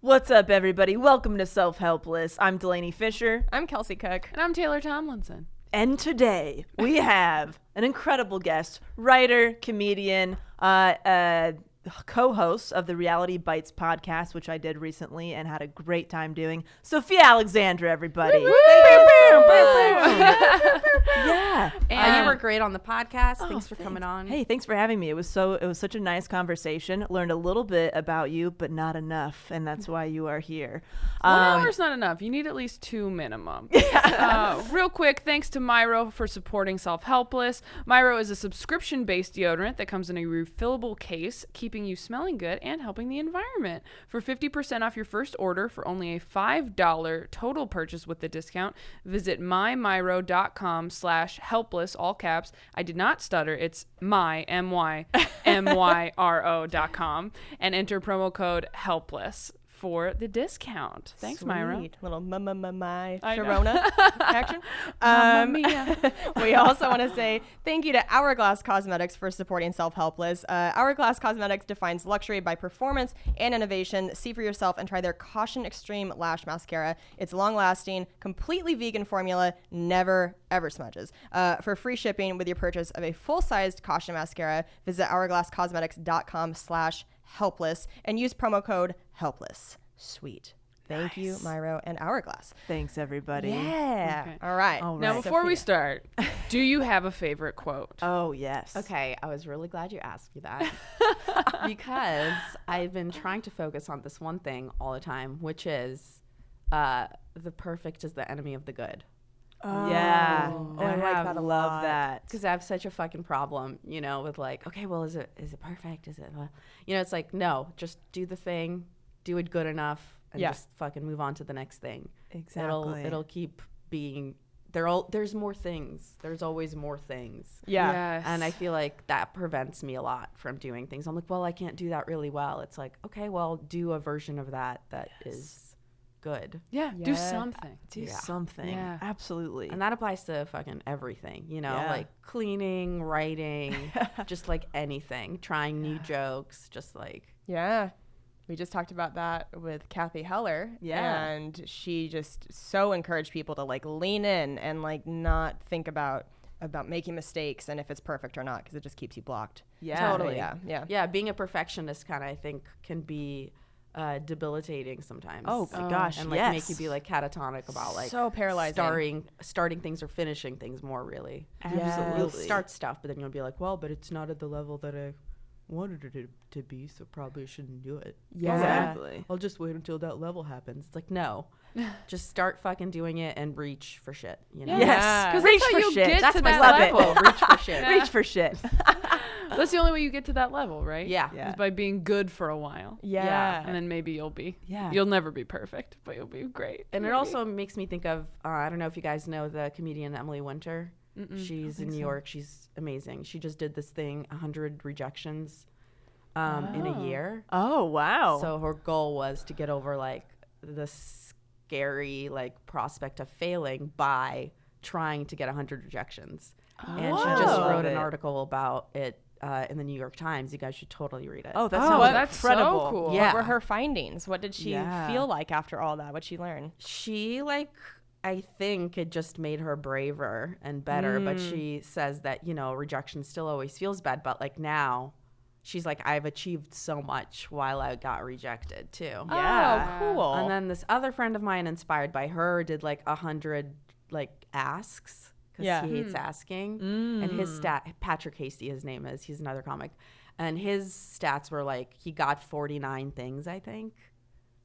What's up, everybody? Welcome to Self-Helpless. I'm Delaney Fisher. I'm Kelsey Cook. And I'm Taylor Tomlinson. And today we have an incredible guest, writer, comedian, co-host of the Reality Bites podcast, which I did recently and had a great time doing. Sophia Alexandra, everybody. Yeah. And you were great on the podcast. Thanks for coming on. Hey, thanks for having me. It was such a nice conversation. Learned a little bit about you, but not enough, and that's why you are here. 1 hour's not enough. You need at least 2 minimum. Real quick, thanks to Myro for supporting Self-Helpless. Myro is a subscription-based deodorant that comes in a refillable case, keeping you smelling good and helping the environment. For 50% off your first order for only a $5 total purchase with the discount, visit mymyro.com/helpless, all caps. I did not stutter. It's mymyro.com and enter promo code HELPLESS for the discount. Thanks, Myra. Little my I know. Sharona action. We also want to say thank you to Hourglass Cosmetics for supporting Self-Helpless. Hourglass Cosmetics defines luxury by performance and innovation. See for yourself and try their Caution Extreme Lash Mascara. It's long-lasting, completely vegan formula, never ever smudges. For free shipping with your purchase of a full-sized Caution Mascara, visit hourglasscosmetics.com/helpless and use promo code HELPLESS. Sweet. Thank you, Myro and Hourglass. Thanks, everybody. Yeah. Okay. All right. Now, before we start, do you have a favorite quote? Oh, yes. Okay, I was really glad you asked me that because I've been trying to focus on this one thing all the time, which is the perfect is the enemy of the good. Yeah. Oh, I like that a lot. Love that. Because I have such a fucking problem, with like, okay, well, is it perfect? Is it, it's like, no, just do the thing, do it good enough, and just fucking move on to the next thing. Exactly. It'll keep being there's more things. There's always more things. Yeah. Yes. And I feel like that prevents me a lot from doing things. I'm like, well, I can't do that really well. It's like, okay, well, do a version of that is good. Yeah, do Yeah. something. Do something. Yeah. Absolutely. And that applies to fucking everything, Yeah. like cleaning, writing, just like anything, trying new jokes, just like. Yeah. We just talked about that with Kathy Heller. Yeah. And she just so encouraged people to like lean in and like not think about making mistakes and if it's perfect or not, because it just keeps you blocked. Yeah. Totally. Yeah. Being a perfectionist kind of, I think, can be debilitating sometimes. Oh my gosh, and like yes. make you be like catatonic about like So paralyzing. starting things or finishing things more really. Absolutely. You'll start stuff, but then you'll be like, well, but it's not at the level that I wanted it to be, so probably shouldn't do it. Yeah. Exactly. I'll just wait until that level happens. It's like, no, just start fucking doing it and reach for shit. Yeah. Yes. Because Reach that's for how you shit. get That's to my that love level. it. Reach for shit. Reach for shit. That's the only way you get to that level, right? Yeah. Yeah. Is by being good for a while. Yeah. And then maybe you'll never be perfect, but you'll be great. And it also makes me think of, I don't know if you guys know the comedian Emily Winter. She's in New York. She's amazing. She just did this thing, 100 rejections in a year. Oh, wow. So her goal was to get over like the scary like prospect of failing by trying to get 100 rejections. And she just wrote an article about it in the New York Times. You guys should totally read it. Oh, that Oh, sounds that's incredible. so cool. Yeah. What were her findings? What did she feel like after all that? What'd she learn? She I think it just made her braver and better, but she says that, rejection still always feels bad, but like now she's like, I've achieved so much while I got rejected too. Yeah. Oh, cool. And then this other friend of mine inspired by her did like 100 like asks because he hates asking. And his Patrick Hasty, his name is, he's another comic. And his stats were like, he got 49 things, I think,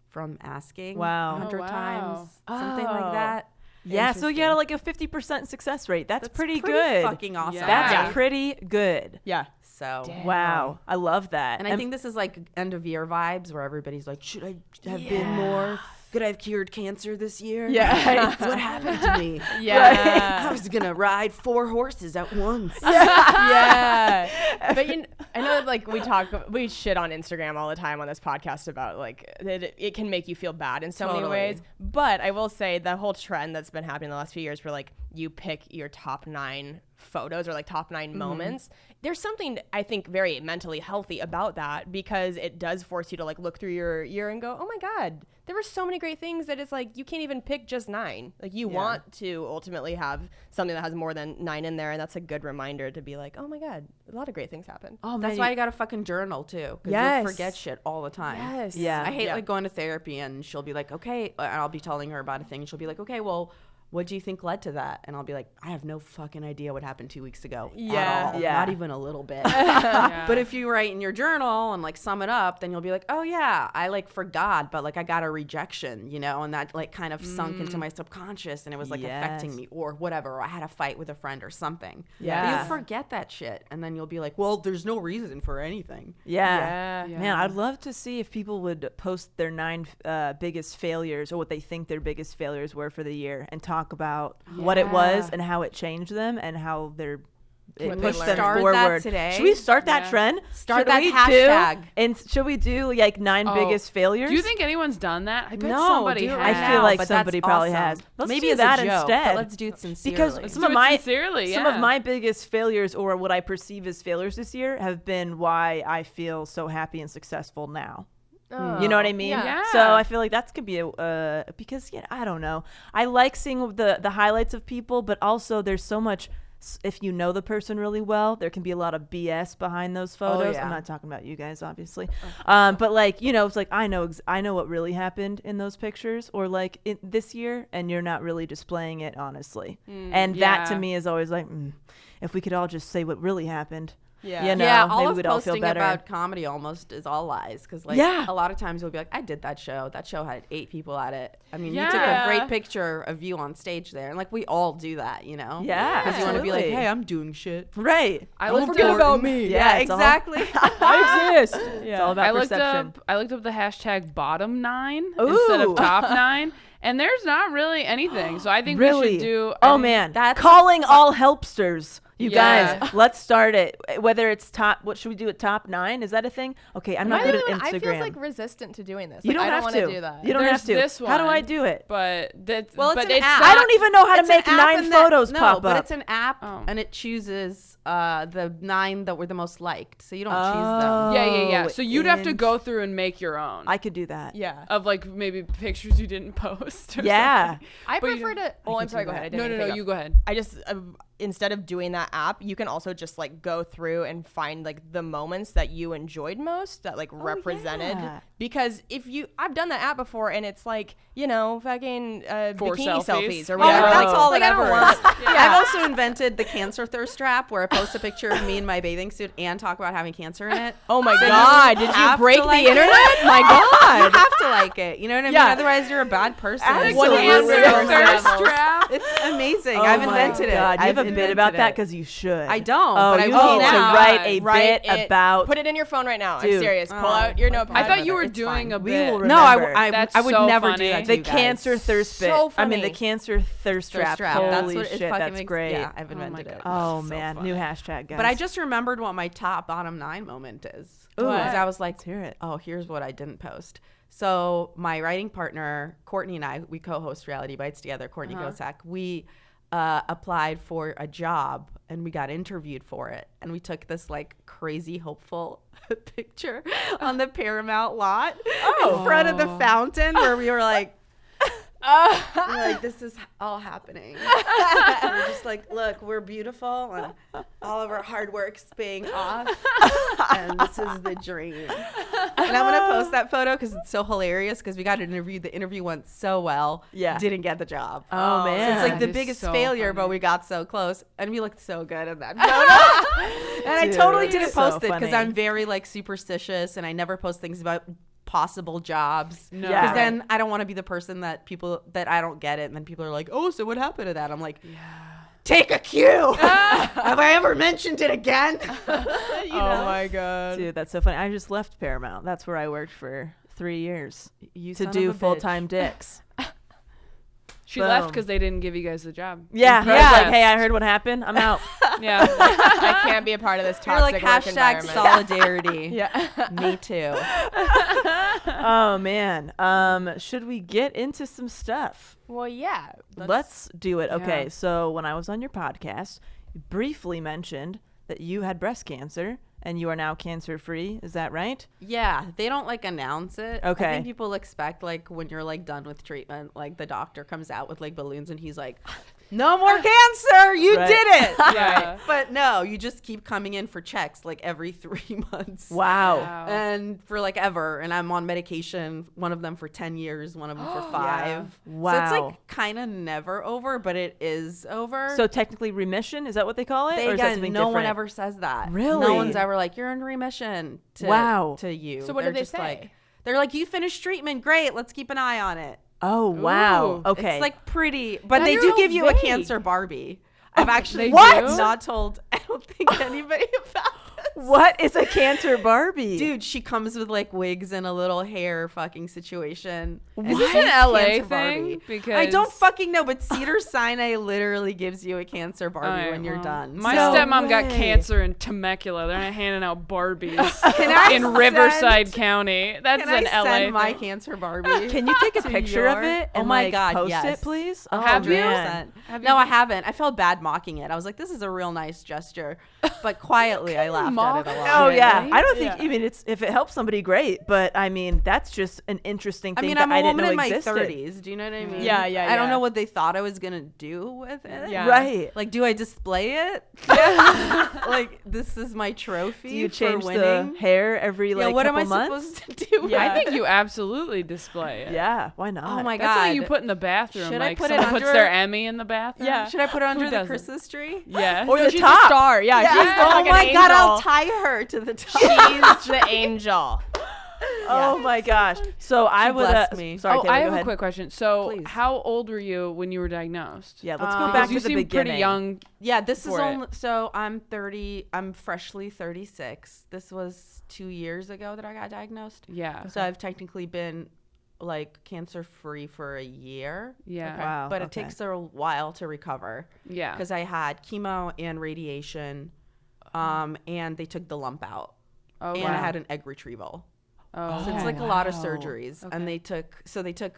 from asking Wow. 100 Oh, wow. times, something like that. Yeah, so you got like a 50% success rate. That's pretty good. Fucking awesome. Yeah. That's Yeah. pretty good. Yeah. So, Wow. I love that. and I think this is like end of year vibes where everybody's like, should I have been more? Could I have cured cancer this year? Yeah. What happened to me? Yeah. I was gonna ride 4 horses at once. Yeah. But I know like we shit on Instagram all the time on this podcast about like it can make you feel bad in so many Totally. ways. But I will say the whole trend that's been happening the last few years where like you pick your top 9 photos or like top 9 moments. There's something I think very mentally healthy about that, because it does force you to like look through your year and go, oh my God, there were so many great things that it's like you can't even pick just 9. Like you want to ultimately have something that has more than 9 in there, and that's a good reminder to be like, oh my God, a lot of great things happen. Oh, that's why you got a fucking journal too, because Yes. you forget shit all the time. Yes. Yeah. I hate like going to therapy and she'll be like, okay, and I'll be telling her about a thing and she'll be like, okay, well, what do you think led to that? And I'll be like, I have no fucking idea what happened 2 weeks ago at all. Yeah. Not even a little bit. Yeah. But if you write in your journal and like sum it up, then you'll be like, oh yeah, I like forgot, but like I got a rejection, you know, and that like kind of sunk into my subconscious and it was like affecting Yes. me or whatever. Or I had a fight with a friend or something. Yeah. But you'll forget that shit. And then you'll be like, well, there's no reason for anything. Yeah. Yeah. Man, I'd love to see if people would post their 9 biggest failures or what they think their biggest failures were for the year and talk about what it was and how it changed them and how it What they pushed them learned. Start that forward. today. Should we start that Yeah. trend? Start Should that we hashtag. And should we do like 9 Oh, biggest failures? Do you think anyone's done that? I bet No, somebody do it has. right I feel now, like but somebody that's probably awesome. has. Let's Maybe do as that a joke, instead. but let's do it sincerely. Because some Do of it my sincerely, some of yeah. my biggest failures or what I perceive as failures this year have been why I feel so happy and successful now. You know what I mean? Yeah. So I feel like that could be a because I don't know. I like seeing the highlights of people, but also there's so much. If you know the person really well, there can be a lot of BS behind those photos. yeah. I'm not talking about you guys, obviously, but like it's like I know what really happened in those pictures, or like this year, and you're not really displaying it honestly. And that to yeah. me is always like, if we could all just say what really happened. Yeah. You know, yeah, all maybe of we'd all feel posting better. about comedy almost is all lies because like Yeah. a lot of times you'll be like, I did that show. That show had 8 people at it. I mean, you took a Yeah. great picture of you on stage there, and like we all do that, you know? Yeah, because you want to be like, absolutely. hey, I'm doing shit. Right. I Don't looked forget up, about me. Yeah, Yeah, it's all- exactly. I exist. It's all about I looked perception. up the hashtag bottom 9 instead Ooh. of top 9, and there's not really anything. So I think we Really? should do. Oh man, that's calling all helpsters. You Yeah. guys, let's start it. Whether it's top, what should we do at top 9? Is that a thing? Okay, I'm not good at I feel Instagram. like resistant to doing this. You Like, don't I have don't to want to do that. You don't There's have to. this How do I one. do it? But that's Well, it's an app. I don't even know how to It's an make app 9 and photos no, pop but up. it's an app Oh. and it chooses the 9 that were the most liked, so you don't choose them. Yeah. Oh, So you'd have to go through and make your own I could do that. Yeah. of like maybe pictures you didn't post. Or Yeah. something. I But you prefer don't- to. Oh, I'm sorry. Go ahead. I didn't No, mean to cut you off. go ahead. I just instead of doing that app, you can also just like go through and find like the moments that you enjoyed most that like represented. yeah. Because I've done that app before, and it's like fucking 4 bikini selfies or Oh, whatever. that's all Like, that I don't ever want- is. I've also invented the cancer thirst trap where I post a picture of me in my bathing suit and talk about having cancer in it. Oh my god! Did you have break to the like it. internet? My You god! have to like it. You know what I mean? Yeah. Otherwise, you're a bad person. Absolutely. Cancer Thirst thirst trap. It's amazing. Oh I've my invented God. it. You have I've a bit invented about that it. because you should. I don't, Oh, but I you will need now. to write a Write bit it. about. Put it in your phone right now. I'm Dude. serious. Pull Oh, out your notepad. I thought you were It's doing fine. a We bit. will No, I remember. That's would so never funny. do that to the you guys. cancer thirst bit. So I mean, the funny. cancer thirst trap. That's Holy what it shit, fucking that's makes- great. Yeah, I've Oh my invented it. God. Oh So man, funny. new hashtag, guys. But I just remembered what my top bottom 9 moment is. Ooh. Because I was like, Let's hear it. oh, here's what I didn't post. So my writing partner, Courtney and I, we co-host Reality Bites together, Courtney Kosak. We applied for a job and we got interviewed for it. And we took this like crazy hopeful picture on the Paramount lot in front of the fountain where we were like, we're like, this is all happening. And we're just like, look, we're beautiful and all of our hard work's paying off. And this is the dream. And I'm going to post that photo because it's so hilarious because we got an interview. The interview went so well. Yeah. Didn't get the job. Oh, So man. it's like the That is biggest so failure, funny. but we got so close. And we looked so good in that photo. And I Dude, totally that's didn't so post it because funny. I'm very like superstitious and I never post things about possible jobs. No. Yeah. Because then I don't want to be the person that I don't get it. And then people are like, oh, so what happened to that? I'm like, take a cue. Have I ever mentioned it again? Oh my god. Dude, that's so funny. I just left Paramount. That's where I worked for 3 years You to son do of a bitch. full-time dicks. She left because they didn't give you guys the job. Yeah. In I was like, protest. hey, I heard what happened. I'm out. Yeah. I can't be a part of this You're toxic like work hashtag environment. solidarity. Yeah. Me too. Oh man. Should we get into some stuff? Well, yeah. Let's do it. Okay. Yeah. So when I was on your podcast, you briefly mentioned that you had breast cancer and you are now cancer free. Is that right? Yeah, they don't like announce it. Okay. I think people expect like when you're like done with treatment, like the doctor comes out with like balloons and he's like, no more cancer. You Right. did it. Yeah. But no, you just keep coming in for checks like every 3 months. Wow. Wow. And for like ever. And I'm on medication, one of them for 10 years, one of them for 5. Wow. So it's like kind of never over, but it is over. So technically remission, is that what they call it? They, or is that again, something no one different? ever says that. Really? No one's ever like, you're in remission to, Wow. to you. So what They're did they just say? Like, they're like, you finished treatment. Great. Let's keep an eye on it. Oh, wow. Ooh. Okay. It's like pretty, but That's they do so give you a vague. cancer Barbie. I've actually They What? do? not told, I don't think anybody about this. what is a cancer Barbie? Dude, she comes with like wigs and a little hair fucking situation. Is this an Cancer LA Barbie. thing? Because I don't fucking know, but Cedar Sinai literally gives you a cancer Barbie Alright, when you're well, done. My No stepmom got way. cancer in Temecula. They're not handing out Barbies I in send- Riverside County. That's Can an I LA send my thing. cancer Barbie? Can you take a to picture of your- it Oh and my like, God, post yes. it, please? Oh, Have you? man. Have No, you- I haven't. I felt bad mocking it. I was like, this is a real nice gesture. But quietly, I laughed mock at it a it? lot. Oh yeah, Right? I don't think. Yeah. I mean, it's if it helps somebody, great. But I mean, that's just an interesting I thing mean, that I'm I a didn't woman know in my existed. 30s. Do you know what I mean? Yeah, yeah, I don't yeah. know what they thought I was going to do with it. Yeah. Right. Like, do I display it? Like, this is my trophy Do you for change winning? the hair every Yeah, like what am couple I months? supposed to do? Yeah. I think you absolutely display it. Yeah, why not? Oh my That's God. something you put in the bathroom. Should I like put it someone puts under- their Emmy in the bathroom. Yeah. Should I put it under the doesn't? Christmas tree? Yeah. Or No, the she's top. a star. Yeah. She's Oh like my an God, I'll angel. tie her to the top. She's the angel. Oh my gosh. So I would. blessed me. Sorry, Oh, Taylor, I go have a ahead. quick question. So, Please. how old were you when you were diagnosed? Yeah, let's go Because back you to the seem beginning. pretty young. Yeah, this is for it. only so I'm 30. I'm freshly 36. This was 2 years ago that I got diagnosed. Yeah. So I've technically been like cancer free for a year. Yeah. Okay. Wow. But it okay. takes a while to recover Yeah. because I had chemo and radiation, and they took the lump out, Oh, and wow. I had an egg retrieval. Oh, So it's like a lot of wow. surgeries, Okay. and they took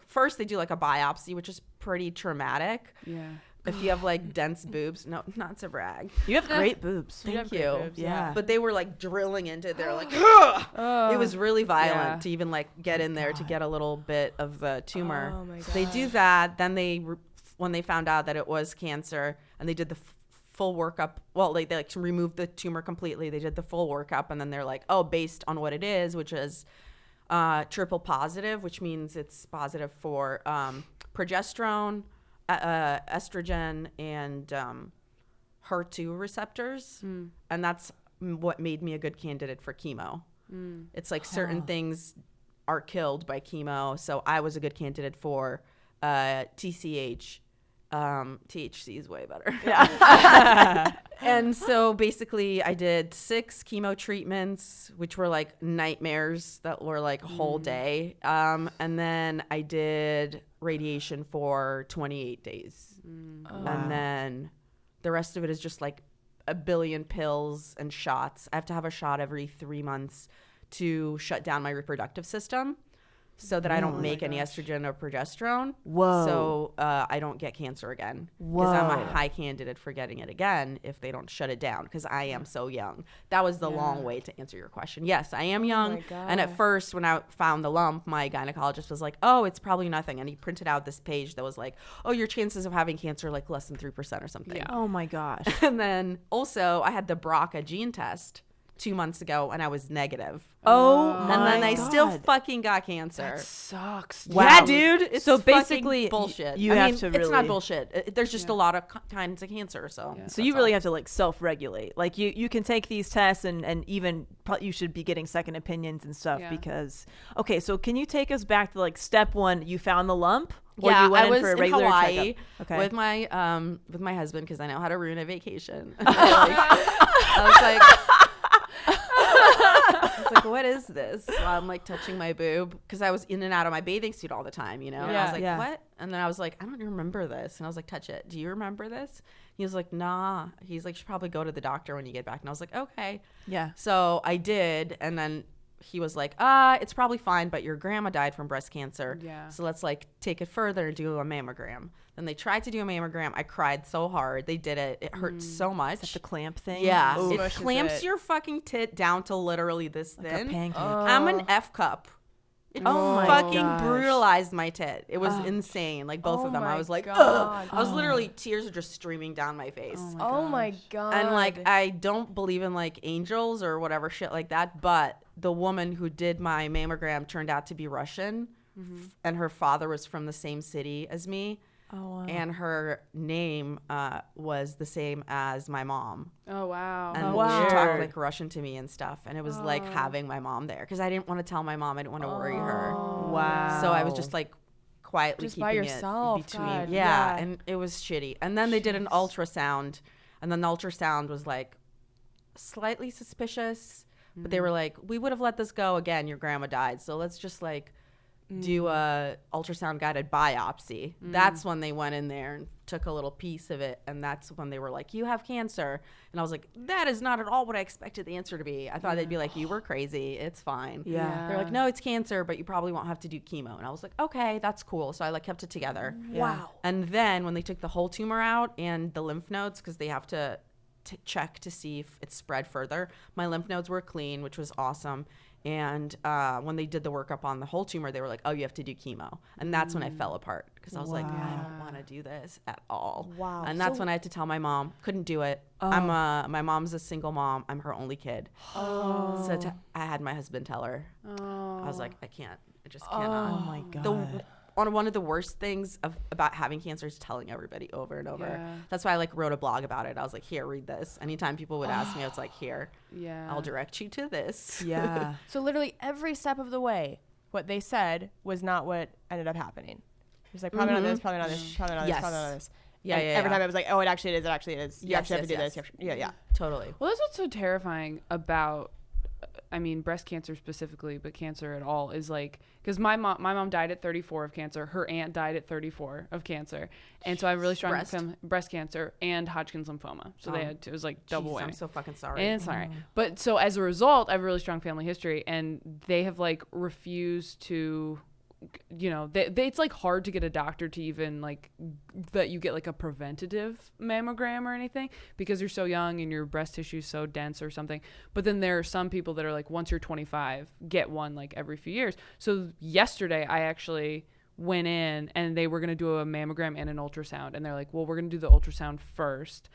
first they do like a biopsy, which is pretty traumatic. yeah. If you have like dense boobs, no, not to brag. You have great boobs. You have Thank great you. boobs, Yeah. But they were like drilling into it. They're like, "Ugh!" Oh. It was really violent Yeah. to even like get in there to get a little bit of the tumor. Oh my So they do that. Then when they found out that it was cancer, and they did the full workup. Well, they like removed the tumor completely. They did the full workup, and then they're like, oh, based on what it is, which is triple positive, which means it's positive for progesterone, estrogen, and HER2 receptors, and that's what made me a good candidate for chemo. It's like certain things are killed by chemo, so I was a good candidate for TCH. THC is way better. Yeah. And so basically I did 6 chemo treatments, which were like nightmares that were like a whole day. And then I did radiation for 28 days. And then the rest of it is just like a billion pills and shots. I have to have a shot every 3 months to shut down my reproductive system so that I don't make any estrogen or progesterone. Whoa. So I don't get cancer again. Because I'm a Whoa. high candidate for getting it again if they don't shut it down, because I am so young. That was the long way to answer your question. Yes, I am young. And at first, when I found the lump, my gynecologist was like, oh, it's probably nothing. And he printed out this page that was like, oh, your chances of having cancer are like less than 3% or something. Yeah. Oh my gosh. And then also, I had the BRCA gene test 2 months ago, and I was negative. Oh And my then I still God. fucking got cancer. That sucks. Wow. Yeah, dude. It's So fucking basically, bullshit. you I have mean, to It's really- not bullshit. There's just a lot of kinds of cancer. So, So you really have to like self-regulate. Like you can take these tests and even you should be getting second opinions and stuff Yeah. because okay. So can you take us back to like step 1? You found the lump, or yeah, you went I was in for a in regular Hawaii checkup? Okay. with my husband because I know how to ruin a vacation. I was like, I was like, what is this? So I'm like touching my boob because I was in and out of my bathing suit all the time, you know? And I was like, what? And then I was like, I don't remember this. And I was like, touch it. Do you remember this? He was like, nah. He's like, you should probably go to the doctor when you get back. And I was like, okay. Yeah. So I did. And then he was like, it's probably fine, but your grandma died from breast cancer. Yeah. So let's like take it further and do a mammogram. Then they tried to do a mammogram. I cried so hard. They did it. It hurt so much. Is that the clamp thing? Yeah. Ooh. It Smushes clamps it. your fucking tit down to literally this Like thin. a pancake. I'm an F cup. It Oh my fucking gosh. brutalized my tit. It was insane. Like both Oh of them. I my was like, God. ugh. I was literally, tears are just streaming down my face. Oh my God. And like, I don't believe in like angels or whatever shit like that. But the woman who did my mammogram turned out to be Russian. And her father was from the same city as me. Oh, wow. And her name was the same as my mom. Oh, wow. And wow. she talked like Russian to me and stuff. And it was like having my mom there because I didn't want to tell my mom. I didn't want to worry her. Wow. So I was just like quietly Just keeping by it yourself, between. God, Yeah, yeah. and it was shitty. And then they did an ultrasound, and then the ultrasound was like slightly suspicious. But they were like, we would have let this go again. Your grandma died. So let's just like do a ultrasound guided biopsy. That's when they went in there and took a little piece of it. And that's when they were like, you have cancer. And I was like, that is not at all what I expected the answer to be. I thought they'd be like, you were crazy. It's fine. Yeah. They're like, no, it's cancer, but you probably won't have to do chemo. And I was like, okay, that's cool. So I like kept it together. Wow. And then when they took the whole tumor out and the lymph nodes, because they have to check to see if it's spread further, my lymph nodes were clean, which was awesome. And when they did the workup on the whole tumor, they were like, oh, you have to do chemo. And that's when I fell apart because I was like, I don't want to do this at all. Wow. And that's when I had to tell my mom, couldn't do it. My mom's a single mom. I'm her only kid. So I had my husband tell her. I was like, I can't. I just cannot. Oh my God. One of the worst things about having cancer is telling everybody over and over. Yeah. That's why I like wrote a blog about it. I was like, here, read this. Anytime people would ask me, I was like, here, Yeah. I'll direct you to this. Yeah. So literally every step of the way, what they said was not what ended up happening. It was like, probably not this, probably not this, probably not this, Yes. probably not this. Yeah, And yeah, every yeah. time it was like, oh, it actually is, it actually is. You Yes, actually have to yes, do yes. this. You have to, yeah. Totally. Well, that's what's so terrifying about, I mean, breast cancer specifically, but cancer at all is like, because my mom died at 34 of cancer. Her aunt died at 34 of cancer. And so I have really strong breast cancer and Hodgkin's lymphoma. So they had, it was like double Jeez, whammy. I'm so fucking sorry. And sorry. But so as a result, I have a really strong family history, and they have like refused to, you know, it's like hard to get a doctor to even like that you get like a preventative mammogram or anything because you're so young and your breast tissue is so dense or something. But then there are some people that are like, once you're 25, get one like every few years. So yesterday I actually went in and they were going to do a mammogram and an ultrasound, and they're like, well, we're going to do the ultrasound first.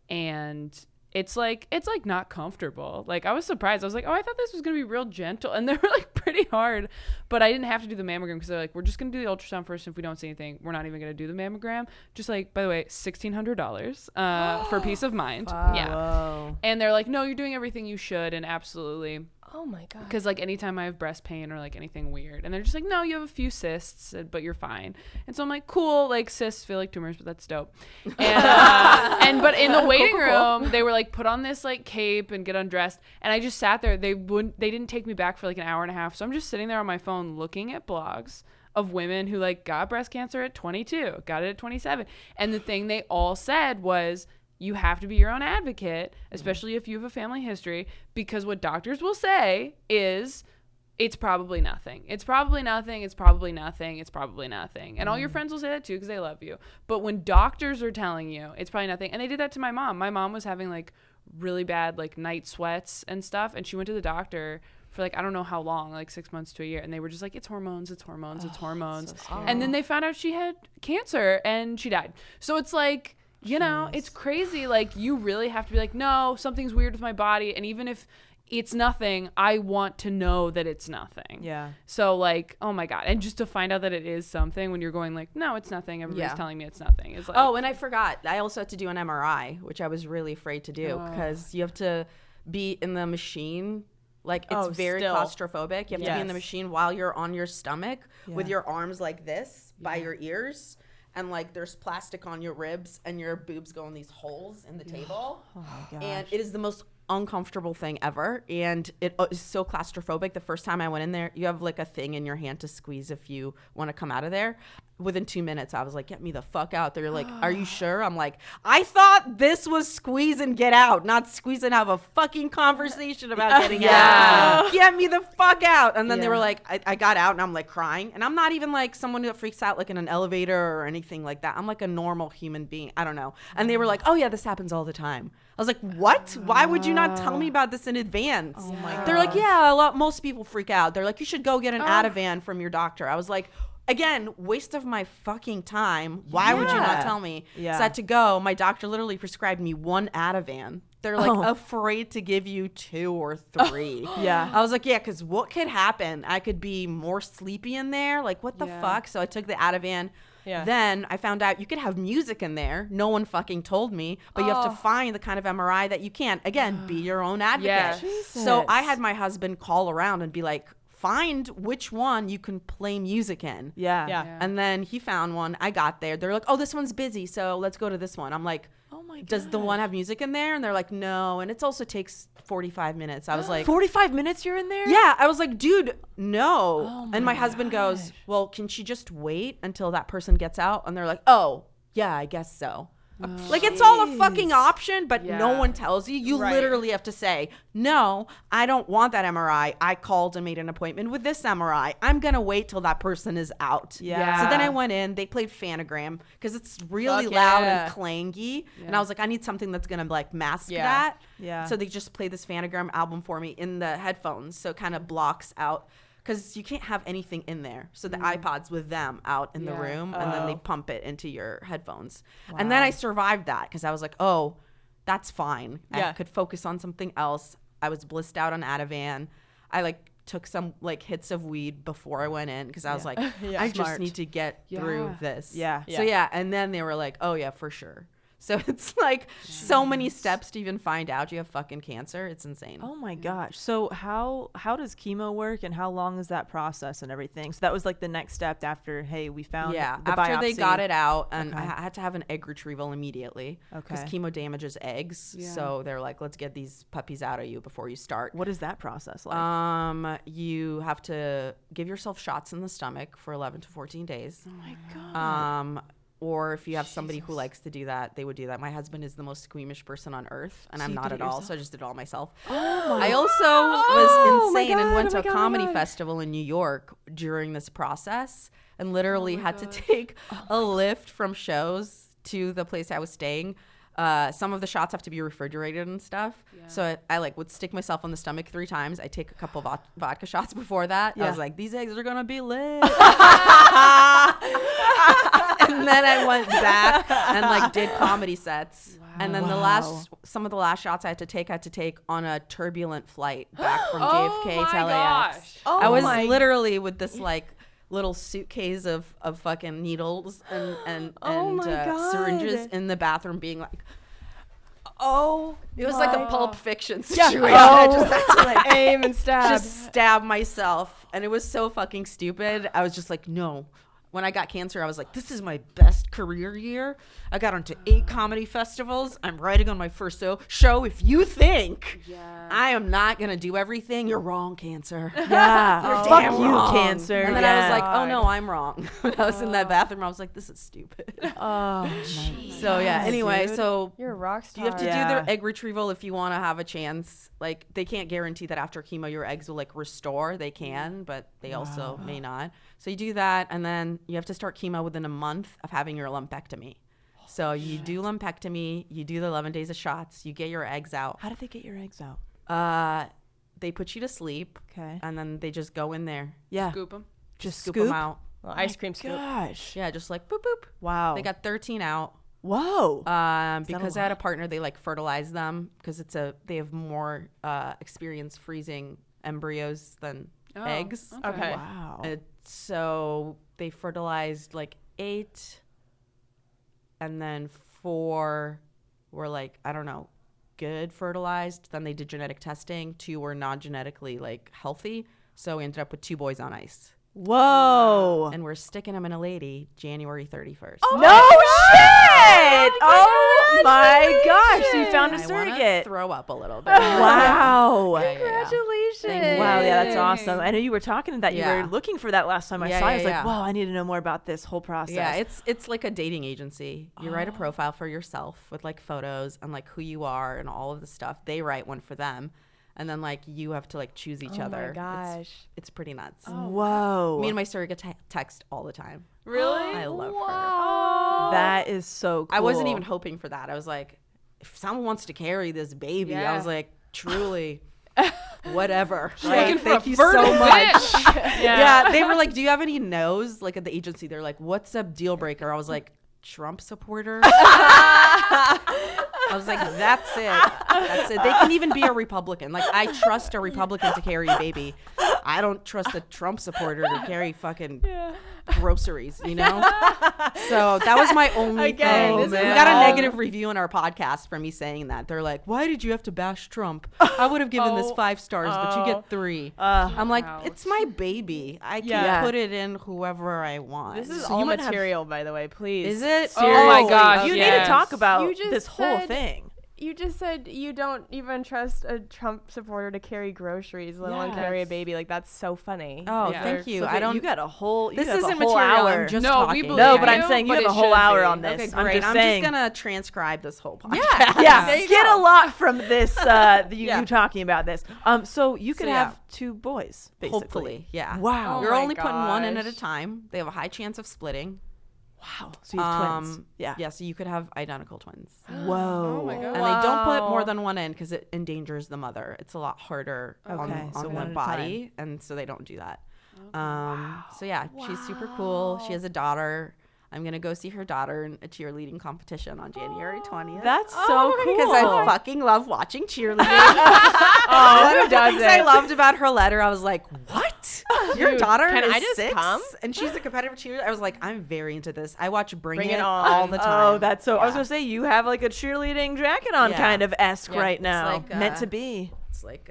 And it's like not comfortable. Like I was surprised. I was like, oh, I thought this was gonna be real gentle, and they were like pretty hard. But I didn't have to do the mammogram because they're like, we're just gonna do the ultrasound first. And if we don't see anything, we're not even gonna do the mammogram. Just like, by the way, $1,600 for peace of mind. Yeah. Whoa. And they're like, no, you're doing everything you should, and absolutely. Oh my God. Because like anytime I have breast pain or like anything weird, and they're just like, no, you have a few cysts, but you're fine. And so I'm like, cool, like cysts feel like tumors, but that's dope. And but in the waiting room, they were like, put on this like cape and get undressed. And I just sat there. They didn't take me back for like an hour and a half. So I'm just sitting there on my phone looking at blogs of women who like got breast cancer at 22, got it at 27. And the thing they all said was, you have to be your own advocate, especially if you have a family history, because what doctors will say is, it's probably nothing. It's probably nothing. It's probably nothing. It's probably nothing. And all your friends will say that too because they love you. But when doctors are telling you it's probably nothing, and they did that to my mom. My mom was having like really bad like night sweats and stuff, and she went to the doctor for like I don't know how long, like 6 months to a year, and they were just like, it's hormones, it's hormones, it's hormones. And then they found out she had cancer and she died. So it's like, you know, it's crazy. Like, you really have to be like, no, something's weird with my body. And even if it's nothing, I want to know that it's nothing. Yeah. So, like, oh, my God. And just to find out that it is something when you're going, like, no, it's nothing. Everybody's Yeah. telling me it's nothing. It's like, Oh, and I forgot. I also had to do an MRI, which I was really afraid to do because you have to be in the machine. Like, it's very still. claustrophobic. You have to be in the machine while you're on your stomach with your arms like this by your ears. And, like, there's plastic on your ribs and your boobs go in these holes in the table. Oh my gosh. And it is the most uncomfortable thing ever, and it is so claustrophobic. The first time I went in there, you have like a thing in your hand to squeeze if you want to come out of there. Within 2 minutes, I was like, get me the fuck out. They're like, are you sure? I'm like, I thought this was squeeze and get out, not squeeze and have a fucking conversation about getting out. Get me the fuck out. And then they were like, I got out and I'm like crying. And I'm not even like someone that freaks out like in an elevator or anything like that. I'm like a normal human being. I don't know. And they were like, oh yeah, this happens all the time. I was like, what? Why would you not tell me about this in advance? Oh my God. They're like, yeah, most people freak out. They're like, you should go get an Ativan from your doctor. I was like, again, waste of my fucking time. Why would you not tell me? Yeah. So I had to go. My doctor literally prescribed me 1 Ativan. They're like afraid to give you 2 or 3. Yeah. I was like, yeah, because what could happen? I could be more sleepy in there. Like, what the fuck? So I took the Ativan. Yeah. Then I found out you could have music in there. No one fucking told me, but you have to find the kind of MRI that you can't. Again, be your own advocate. Yeah. So I had my husband call around and be like, find which one you can play music in. Yeah. And then he found one. I got there. They're like, oh, this one's busy, so let's go to this one. I'm like, oh my God. Does the one have music in there? And they're like, no. And it also takes 45 minutes. I was like, 45 minutes you're in there? yeah. I was like, dude, no. And my husband goes, well, can she just wait until that person gets out? And they're like, oh, yeah, I guess so. Like, it's all a fucking option, but no one tells you. You literally have to say, no, I don't want that MRI. I called and made an appointment with this MRI. I'm going to wait till that person is out. Yeah. So then I went in. They played Phanogram because it's really loud and clangy. Yeah. And I was like, I need something that's going to, like, mask that. Yeah. So they just played this Phanogram album for me in the headphones. So it kind of blocks out. Because you can't have anything in there. So the iPod's with them out in the room, and then they pump it into your headphones. Wow. And then I survived that because I was like, oh, that's fine. I could focus on something else. I was blissed out on Ativan. I, like, took some, like, hits of weed before I went in because I was like, I just need to get through this. Yeah. So, and then they were like, oh, yeah, for sure. So it's like so many steps to even find out you have fucking cancer. It's insane. Oh my gosh. So how does chemo work and how long is that process and everything? So that was like the next step after, hey, we found the after biopsy. they got it out, and I had to have an egg retrievals immediately because Okay. chemo damages eggs. Yeah. So they're like, let's get these puppies out of you before you start. What is that process like? You have to give yourself shots in the stomach for 11 to 14 days. Oh my God. Or if you have somebody who likes to do that, they would do that. My husband is the most squeamish person on earth, and I'm not at all, so I just did it all myself. I also was insane and went to a comedy festival in New York during this process and literally had to take a lift from shows to the place I was staying. Some of the shots have to be refrigerated and stuff. Yeah. So I like would stick myself on the stomach 3 times. I take a couple of vodka shots before that. I was like, these eggs are gonna be lit. And then I went back and like did comedy sets. Wow. And then some of the last shots I had to take on a turbulent flight back from JFK to LAX. I was literally with this like little suitcase of fucking needles and syringes in the bathroom being like, it was like a Pulp Fiction situation. I just had to like aim and stab myself, and it was so fucking stupid. I was just like, no. When I got cancer, I was like, this is my best career year. I got onto 8 comedy festivals. I'm writing on my first show. If you think I am not going to do everything, you're wrong, cancer. Yeah. You're Fuck damn you, wrong. cancer. And then I was like, oh, no, I'm wrong. When I was in that bathroom, I was like, this is stupid. So, anyway, so you're a rock star. you have to do their egg retrieval if you want to have a chance. Like, they can't guarantee that after chemo your eggs will, like, restore. They can, but they also may not. So you do that, and then you have to start chemo within a month of having your lumpectomy. So you do lumpectomy, you do the 11 days of shots, you get your eggs out. How did they get your eggs out? They put you to sleep, Okay. and then they just go in there. Yeah. Scoop them. Just Scoop them out. Ice cream scoop. Gosh. Yeah, just like boop, boop. Wow. They got 13 out. Whoa. Because I had a partner, they like fertilize them because they have more experience freezing embryos than eggs. Okay. Wow. So they fertilized like 8, and then 4 were like, I don't know, good fertilized. Then they did genetic testing. 2 were non-genetically like healthy. So we ended up with 2 boys on ice. Whoa. And we're sticking him in a lady January 31st. No shit. Oh my gosh. So you found a I wanna surrogate. throw up a little bit. Wow. Yeah, yeah, yeah. Congratulations. Thank you. Wow, yeah, that's awesome. I know you were talking that you Yeah. were looking for that last time I Yeah, saw you. I yeah, was like, yeah. whoa, I need to know more about this whole process. Yeah, it's like a dating agency. You write a profile for yourself with like photos and like who you are and all of the stuff. They write one for them, and then like you have to like choose each other. Oh my gosh. It's pretty nuts. Whoa. Me and my surrogate text all the time. Really? I love her. That is so cool. I wasn't even hoping for that. I was like, if someone wants to carry this baby, I Yeah. was like, truly, whatever. Looking for thank a you so fertile much. bitch. Yeah, they were like, do you have any no's? Like at the agency, they're like, what's a deal breaker? I was like, Trump supporter. I was like, that's it. That's it. They can even be a Republican. Like, I trust a Republican to carry a baby. I don't trust a Trump supporter to carry fucking groceries, you know? So that was my only Again, thing. this We is got a all- negative review on our podcast for me saying that. They're like, why did you have to bash Trump? I would have given this 5 stars, but you get 3. I'm like, Ouch. it's my baby. I can Yeah. put it in whoever I want. This is So all you might have- material, by the way. Please. Is it? Oh my Seriously. gosh, You need yes. to talk about You just this whole said- thing. You just said you don't even trust a Trump supporter to carry groceries, let alone Yeah. carry a baby. Like, that's so funny. Oh, Yeah. thank you. Sophia, I don't. You got a whole. You This have isn't a whole material. hour. I'm just No, we talking. believe No, but I'm you, saying you but have a it whole should hour be. on this. Okay, I'm great. just I'm saying. just gonna transcribe this whole podcast. Yeah, There you get go. a lot from this. You Yeah. talking about this. So you could So, have yeah. 2 boys, basically. Hopefully, yeah. Wow. Oh You're my only putting one in at a gosh. time. They have a high chance of splitting. Wow. So you have twins. Yeah. Yeah, so you could have identical twins. Whoa. Oh my God. And they don't put more Wow. than one in because it endangers the mother. It's a lot harder Okay, on so the one at a body, and so they don't do that. So yeah, she's super cool. She has a daughter. I'm gonna go see her daughter in a cheerleading competition on January 20th. That's so cool. Because I fucking love watching cheerleading. Oh, who One of the things I doesn't? loved about her letter, I was like, "What? Your Dude, daughter can is I just 6? come? And she's a competitive cheerleader." I was like, "I'm very into this. I watch Bring It It On On. all the time." Oh, that's so. I was Yeah. gonna say you have like a cheerleading jacket on, Yeah. kind of esque Yeah, right it's now, like, meant to be. It's like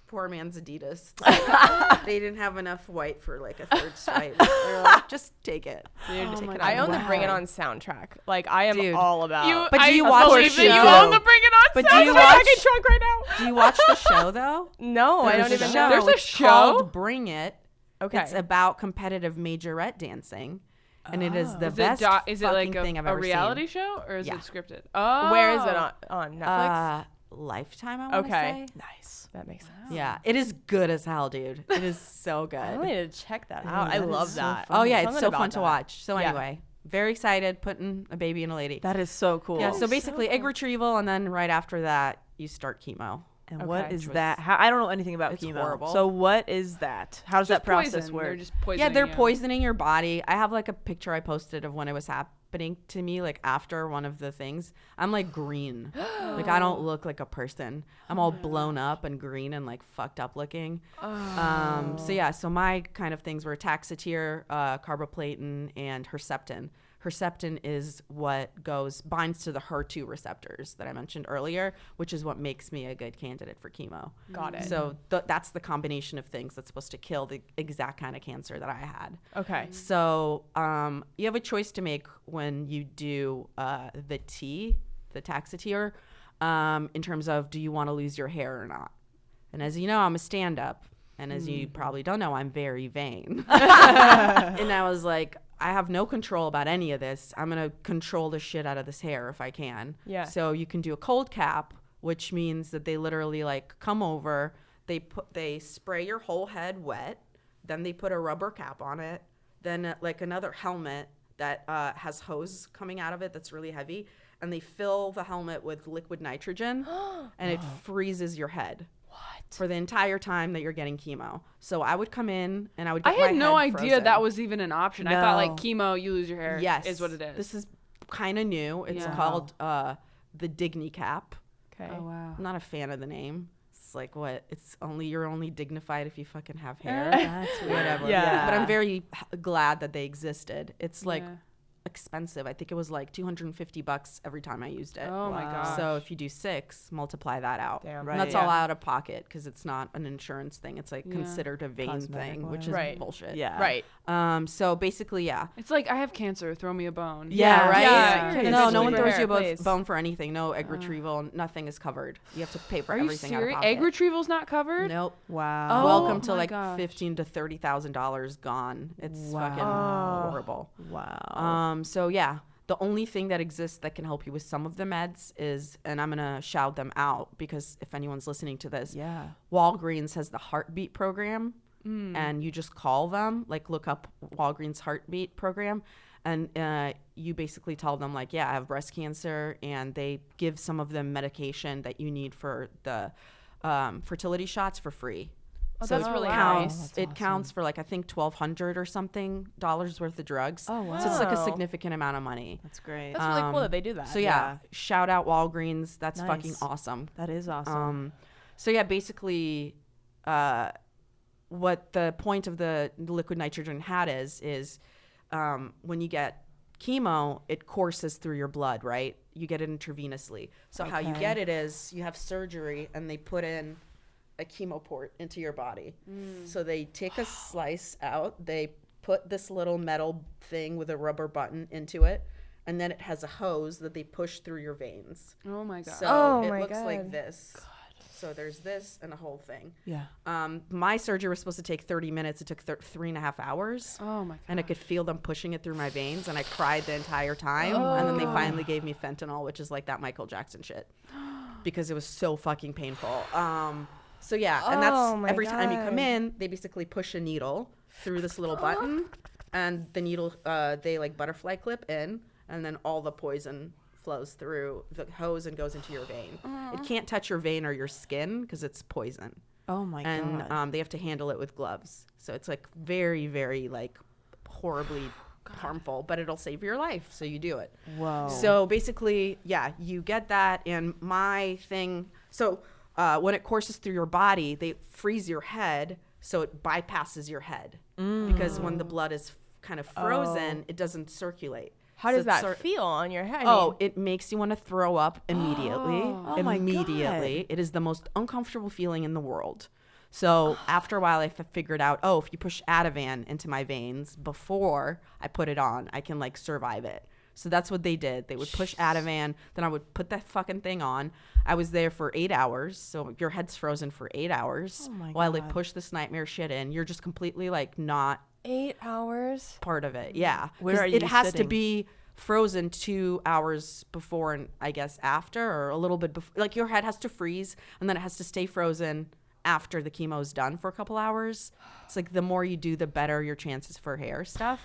poor man's Adidas. It's like, they didn't have enough white for like a 3rd stripe. They're like, just take it. Dude, Take it I own the Wow. Bring It On soundtrack. Like, I am Dude. all about. But do you I watch the believe that you show? own the Bring It On But do soundtrack. you my watch? fucking trunk right now. Do you watch the show though? No, I There's don't a even show. know. There's a It's show? called Bring It. Okay. It's about competitive majorette dancing, and it is the Is best is it like fucking thing I've a ever reality seen. show or is Yeah. it scripted? Oh, Where is it on Netflix? Lifetime, I want to Okay. say. Nice. That makes sense. Yeah, it is good as hell, dude. It is so I good. need to check that out. I that is love so that. Oh yeah, it's Something so about fun to that. watch. So Yeah. anyway, very excited putting a baby in a lady. That is so cool. Yeah, so basically egg retrieval, and then right after that you start chemo. And what Okay. is that? How, I don't know anything about It's chemo. horrible. So what is that? How does that process poison. They're work? just poisoning Yeah, they're you. poisoning your body. I have like a picture I posted of when it was happening to me, like after one of the things. I'm like green. Like I don't look like a person. I'm all blown up and green and like fucked up looking. So yeah, so my kind of things were Taxotere, carboplatin, and Herceptin. Herceptin is what binds to the HER2 receptors that I mentioned earlier, which is what makes me a good candidate for chemo. Got it. So that's the combination of things that's supposed to kill the exact kind of cancer that I had. Okay. So you have a choice to make when you do the Taxotere, in terms of do you want to lose your hair or not. And as you know, I'm a stand-up. And as you probably don't know, I'm very vain. And I was like, I have no control about any of this. I'm going to control the shit out of this hair if I can. Yeah. So you can do a cold cap, which means that they literally like come over, they spray your whole head wet, then they put a rubber cap on it, then like another helmet that has hose coming out of it that's really heavy, and they fill the helmet with liquid nitrogen, and it freezes your head. For the entire time that you're getting chemo. So I would come in and I would get I had my no head idea frozen. that was even an option. I thought like No. chemo, you lose your hair. Yes. Is what it is. This is kind of new. It's Yeah. called the Digni Cap. Okay. Oh wow. I'm not a fan of the name. It's like what? You're only dignified if you fucking have hair. That's weird. Whatever. Yeah. But I'm very glad that they existed. It's like Yeah. expensive. I think it was like $250 every time I used it. Oh my gosh. So if you do 6, multiply that out. Damn. And that's Right. all out of pocket because it's not an insurance thing. It's like Yeah. considered a vein Cosmetic thing, which is oil. Right. bullshit. Yeah. Right. So basically, yeah. It's like, I have cancer, throw me a bone. Yeah, right? Yeah. Yeah. No, no one Repair, throws you a please. bone for anything. No egg retrieval. Nothing is covered. You have to pay for Are you everything out of serious? pocket. Egg retrieval's not covered? Nope. Wow. Oh, Welcome to my like gosh. $15,000 to $30,000 gone. It's fucking Wow. horrible. Wow. So yeah, the only thing that exists that can help you with some of the meds is, and I'm gonna shout them out because if anyone's listening to this, Yeah. Walgreens has the heartbeat program, and you just call them, like look up Walgreens heartbeat program, and you basically tell them like, yeah, I have breast cancer, and they give some of the medication that you need for the fertility shots for free. Oh, So that's it really counts. nice. It counts for like I think $1,200 or something worth of drugs. Oh, wow. So it's like a Wow. significant amount of money. That's great. That's really cool that they do that. So yeah, shout out Walgreens. That's fucking Nice. awesome. That is awesome. So yeah, basically, what the point of the liquid nitrogen hat is when you get chemo, it courses through your blood, right? You get it intravenously. So how you Okay. get it is you have surgery and they put in a chemo port into your body. So they take a slice out, they put this little metal thing with a rubber button into it, and then it has a hose that they push through your veins. Oh my god. So Oh it my looks like God. this. So there's this and a whole thing. yeah. My surgery was supposed to take 30 minutes. It took 3.5 hours. Oh my god. And I could feel them pushing it through my veins, and I cried the entire time. And then they finally gave me fentanyl, which is like that Michael Jackson shit, because it was so fucking painful. So yeah, and Oh that's my every time you come God. in, they basically push a needle through this little button, and the needle they like butterfly clip in, and then all the poison flows through the hose and goes into your vein. It can't touch your vein or your skin because it's poison. Oh my And god. they have to handle it with gloves. So it's like very, very like horribly harmful, but it'll save your life. So you do it. Whoa. So basically, yeah, you get that. And my thing, so when it courses through your body, they freeze your head so it bypasses your head. Because when the blood is kind of frozen, it doesn't circulate. How So does it's that feel on your head? Oh, it makes you want to throw up immediately. Oh my Immediately. It is the most uncomfortable feeling in the world. So after a while, I figured out, oh, if you push Ativan into my veins before I put it on, I can like survive it. So that's what they did. They would push Ativan, then I would put that fucking thing on. I was there for 8 hours. So your head's frozen for 8 hours Oh my while they God. push this nightmare shit in. You're just completely like not 8 hours. part of it. Yeah. Where 'Cause are it you has to sitting? be frozen 2 hours before and I guess after, or a little bit before. Like your head has to freeze and then it has to stay frozen after the chemo's done for a couple hours. It's like the more you do, the better your chances for hair stuff.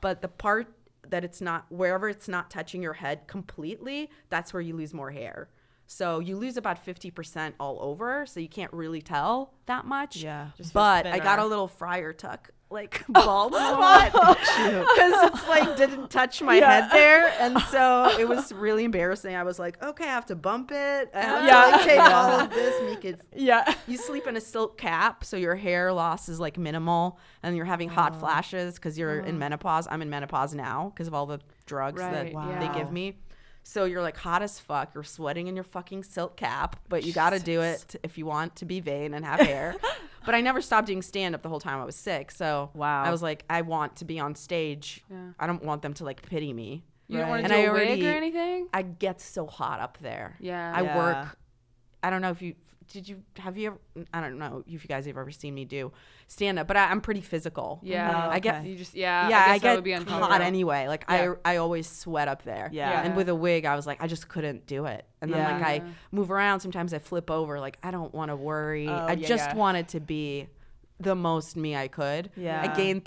But the part that it's not, wherever it's not touching your head completely, that's where you lose more hair. So you lose about 50% all over, so you can't really tell that much. Yeah. Just feels But I got thinner. a little fryer tuck, like bald spot, because it's like didn't touch my head there, and so it was really embarrassing. I was like, okay, I have to bump it. I have to like, take all of this, make it. Yeah. You sleep in a silk cap, so your hair loss is like minimal, and you're having hot flashes because you're in menopause. I'm in menopause now because of all the drugs Right, that they yeah. give me. So you're like hot as fuck. You're sweating in your fucking silk cap, but you got to do it if you want to be vain and have hair. But I never stopped doing stand up the whole time I was sick. So Wow. I was like, I want to be on stage. Yeah. I don't want them to like pity me. You don't want Right. to And do I a wig already- or anything? I get so hot up there. Yeah. I Yeah. work. I don't know if you have you ever, I don't know if you guys have ever seen me do stand up, but I'm pretty physical. Yeah. Oh, I get okay. You just yeah. yeah, I guess that would be get uncomfortable. hot anyway. Like Yeah. I always sweat up there. Yeah. And with a wig, I was like, I just couldn't do it. And then Yeah. like I move around. Sometimes I flip over. Like I don't want to worry. Oh, I yeah, just yeah. wanted to be the most me I could. Yeah. I gained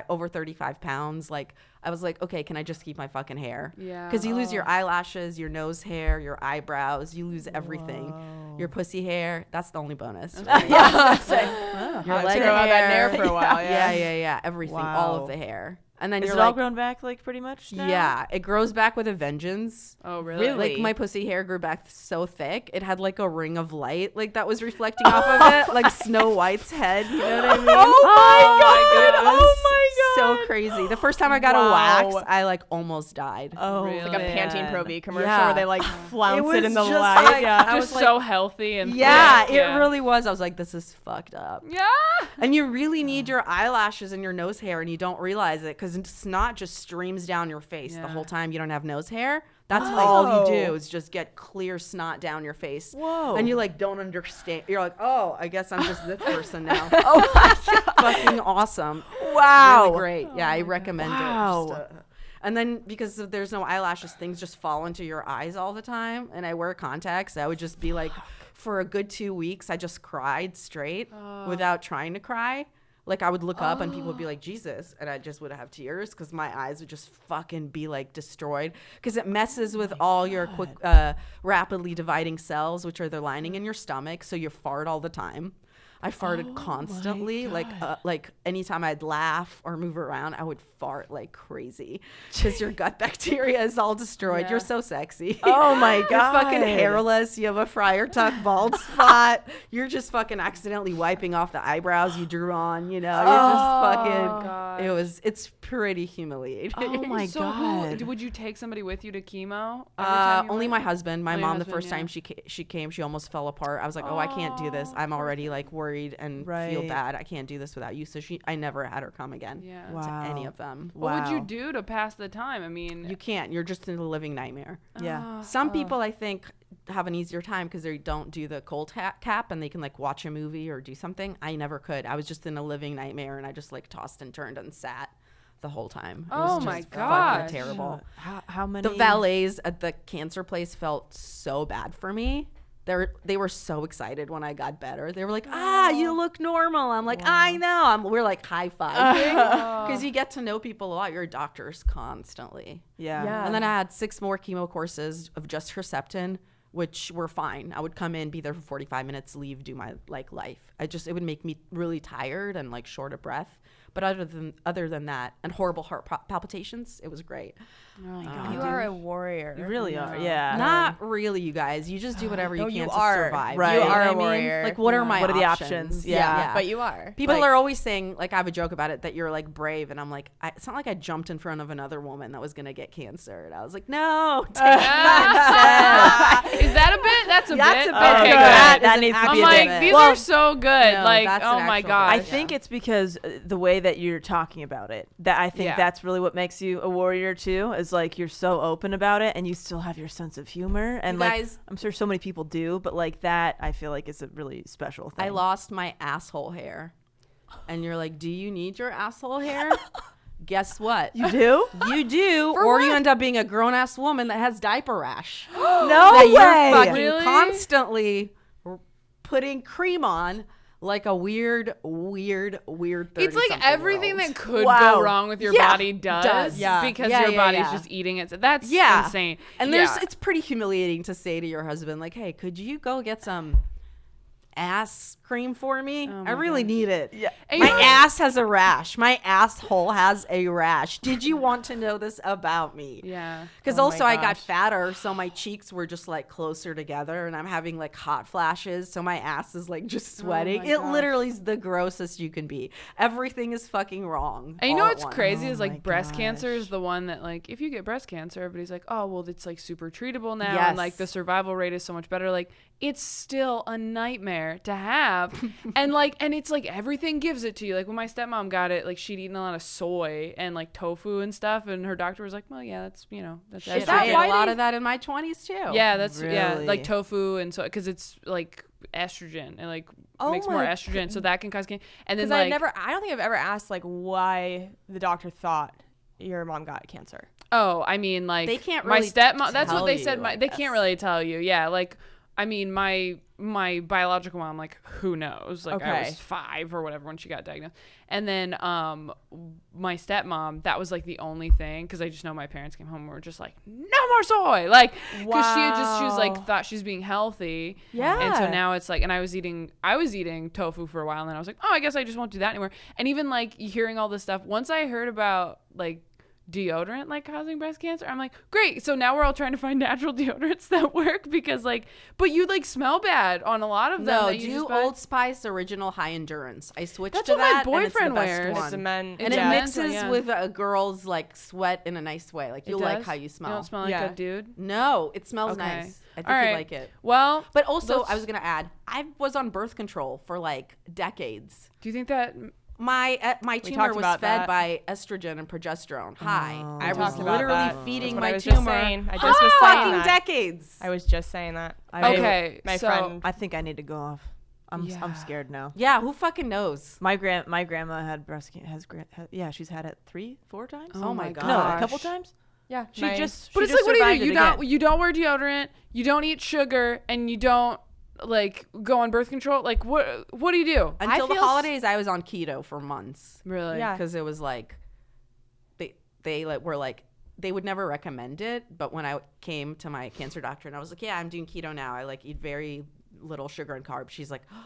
over 35 pounds. Like I was like, okay, can I just keep my fucking hair? Yeah. Because you lose your eyelashes, your nose hair, your eyebrows. You lose everything. Your pussy hair. That's the only bonus. Right? Your Hot leg to grow out that hair. hair for a while, yeah. Yeah. Everything, all Wow. of the hair. And then Is you're it all like, grown back like pretty much now? yeah, it grows back with a vengeance. Oh really? Like my pussy hair grew back so thick, it had like a ring of light, like that was reflecting off of it, like Snow White's head. You know what I mean? Oh my god! It was Oh my god! So so crazy. The first time I got a wax, I like almost died. Oh, Really? Like a Pantene Pro V commercial Yeah. where they like flounce it, was in the just light. like- yeah. I was Just like, so healthy and yeah, thick, it really was. I was like, this is fucked up. Yeah. And you really need your eyelashes and your nose hair, and you don't realize it because snot just streams down your face the Yeah. whole time you don't have nose hair. That's all you Oh. do is just get clear snot down your face. Whoa. And you like don't understand. You're like, oh, I guess I'm just this person now. Oh my God. Fucking awesome. Wow. Really great. Yeah, I recommend Wow. it. And then because there's no eyelashes, things just fall into your eyes all the time. And I wear contacts. I would just be like, for a good 2 weeks, I just cried straight without trying to cry. Like I would look up and people would be like, Jesus. And I just would have tears because my eyes would just fucking be like destroyed. Because it messes with all your quick, rapidly dividing cells, which are the lining in your stomach. So you fart all the time. I farted constantly. Like anytime I'd laugh or move around, I would fart like crazy because your gut bacteria is all destroyed. Yeah. You're so sexy. Oh my You're God. fucking hairless. You have a Friar Tuck bald spot. You're just fucking accidentally wiping off the eyebrows you drew on. You know, you're just fucking. gosh. It's pretty humiliating. Oh my So God. would you take somebody with you to chemo? every time you Only went? my husband. My Only your mom, the husband, first yeah. time she came, she almost fell apart. I was like, oh, I can't do this. I'm already like worried and feel Right. bad. I can't do this without you. So I never had her come again. Yeah. To any Wow. of them. What would you Wow. do to pass the time? I mean, You can't. You're just in a living nightmare. Yeah. Some people, I think, have an easier time because they don't do the cold cap and they can like watch a movie or do something. I never could. I was just in a living nightmare and I just like tossed and turned and sat the whole time. It was Oh just my fucking gosh. terrible. How many? The valets at the cancer place felt so bad for me. They were so excited when I got better. They were like, you look normal. I'm like, I know. We're like high-fiving because you get to know people a lot. Your doctors constantly. Yeah. Yeah. And then I had 6 more chemo courses of just Herceptin, which were fine. I would come in, be there for 45 minutes, leave, do my like life. It would make me really tired and like short of breath. But other than that, and horrible heart palpitations, it was great. oh my God. You are a warrior. You really are. Yeah. Not really, you guys. You just do whatever No, you you can are. to survive. Right. You know You what are I a mean? warrior. Like, what are my What are the options? options? Yeah. But you are. People Like, are always saying, like, I have a joke about it, that you're like brave, and I'm like, it's not like I jumped in front of another woman that was gonna get cancer, and I was like, no. Is that a bit? That's a That's bit. a bit. Okay, No, good. that needs to I'm be a like, bit. these Well, are so good. no, like, that's oh an my actual God. I bit. think it's because the way that you're talking about it, that I think Yeah. that's really what makes you a warrior too, is like you're so open about it and you still have your sense of humor. And You like, guys- I'm sure so many people do, but like that, I feel like is a really special thing. I lost my asshole hair, and you're like, do you need your asshole hair? Guess what? You do? You do, or you end up being a grown-ass woman that has diaper rash. No that way. you're fucking Really? constantly putting cream on like a weird 30 It's like everything that could Wow. go wrong with your Yeah, body does, Yeah. because Yeah, your yeah, body's yeah. just eating it. So that's Yeah. insane. And yeah. it's pretty humiliating to say to your husband, like, hey, could you go get some ass cream for me? I really need it. Yeah. And My you know- ass has a rash. My asshole has a rash. Did you want to know this about me? Yeah. Because Oh my also I got gosh. fatter, so my cheeks were just like closer together, and I'm having like hot flashes, so my ass is like just sweating. my It gosh. literally is the grossest you can be. Everything is fucking wrong. And you know all at what's once. crazy is Oh like my breast cancer gosh. is the one that like if you get breast cancer, everybody's like, oh well, it's like super treatable now, Yes. and like the survival rate is so much better. Like it's still a nightmare to have, and it's like everything gives it to you. Like when my stepmom got it, like she'd eaten a lot of soy and like tofu and stuff, and her doctor was like, well, yeah, that's that's Shit, estrogen. I ate why a lot they- of that in my 20s too. Yeah, that's yeah, Really? like tofu and so because it's like estrogen and like Oh makes more my estrogen, so that can cause cancer. And then Because like I don't think I've ever asked like why the doctor thought your mom got cancer. oh, I mean like They can't my really stepmom. That's what tell they said. you, I They guess. can't really tell you. Yeah, like I mean my biological mom, like who knows? Like I Okay. was 5 or whatever when she got diagnosed, and then my stepmom, that was like the only thing because I just know my parents came home and were just like no more soy, like because she was like Wow. thought she's being healthy. Yeah. And so now it's like, and I was eating tofu for a while, and then I was like, oh, I guess I just won't do that anymore. And even like hearing all this stuff, once I heard about like deodorant like causing breast cancer? I'm like, great. So now we're all trying to find natural deodorants that work because like, but you like smell bad on a lot of them. No, that you do just buy. Old Spice Original High Endurance. I switched That's to what my that. boyfriend and it's the best wears. one. It's a men. And Yeah. it mixes Yeah. with a girl's like sweat in a nice way. Like you It like does? how you smell. You don't smell like Yeah. a dude? No, it smells Okay. nice. I think All right. you like it. Well, But also, let's- I was gonna add, I was on birth control for like decades. do you think that My tumor talked was about fed that. by estrogen and progesterone. Hi, Oh. I We was talked about literally that. feeding That's what my I was just tumor. saying. I just for was saying fucking that. decades. I was just saying that. Okay, My so- friend. I think I need to go off. I'm Yeah. scared now. Yeah, who fucking knows? My grandma had breast cancer. Yeah, she's had it 3-4 times. Oh my No, a couple gosh. times. Yeah. She But she it's just like, what do you survived do? it again. You don't wear deodorant, you don't eat sugar, and you don't like go on birth control. Like what do you do? Until the feel holidays, I was on keto for months. Really? Yeah. Because it was like they like were like they would never recommend it, but when I came to my cancer doctor and I was like, yeah, I'm doing keto now, I like eat very little sugar and carbs, she's like, oh,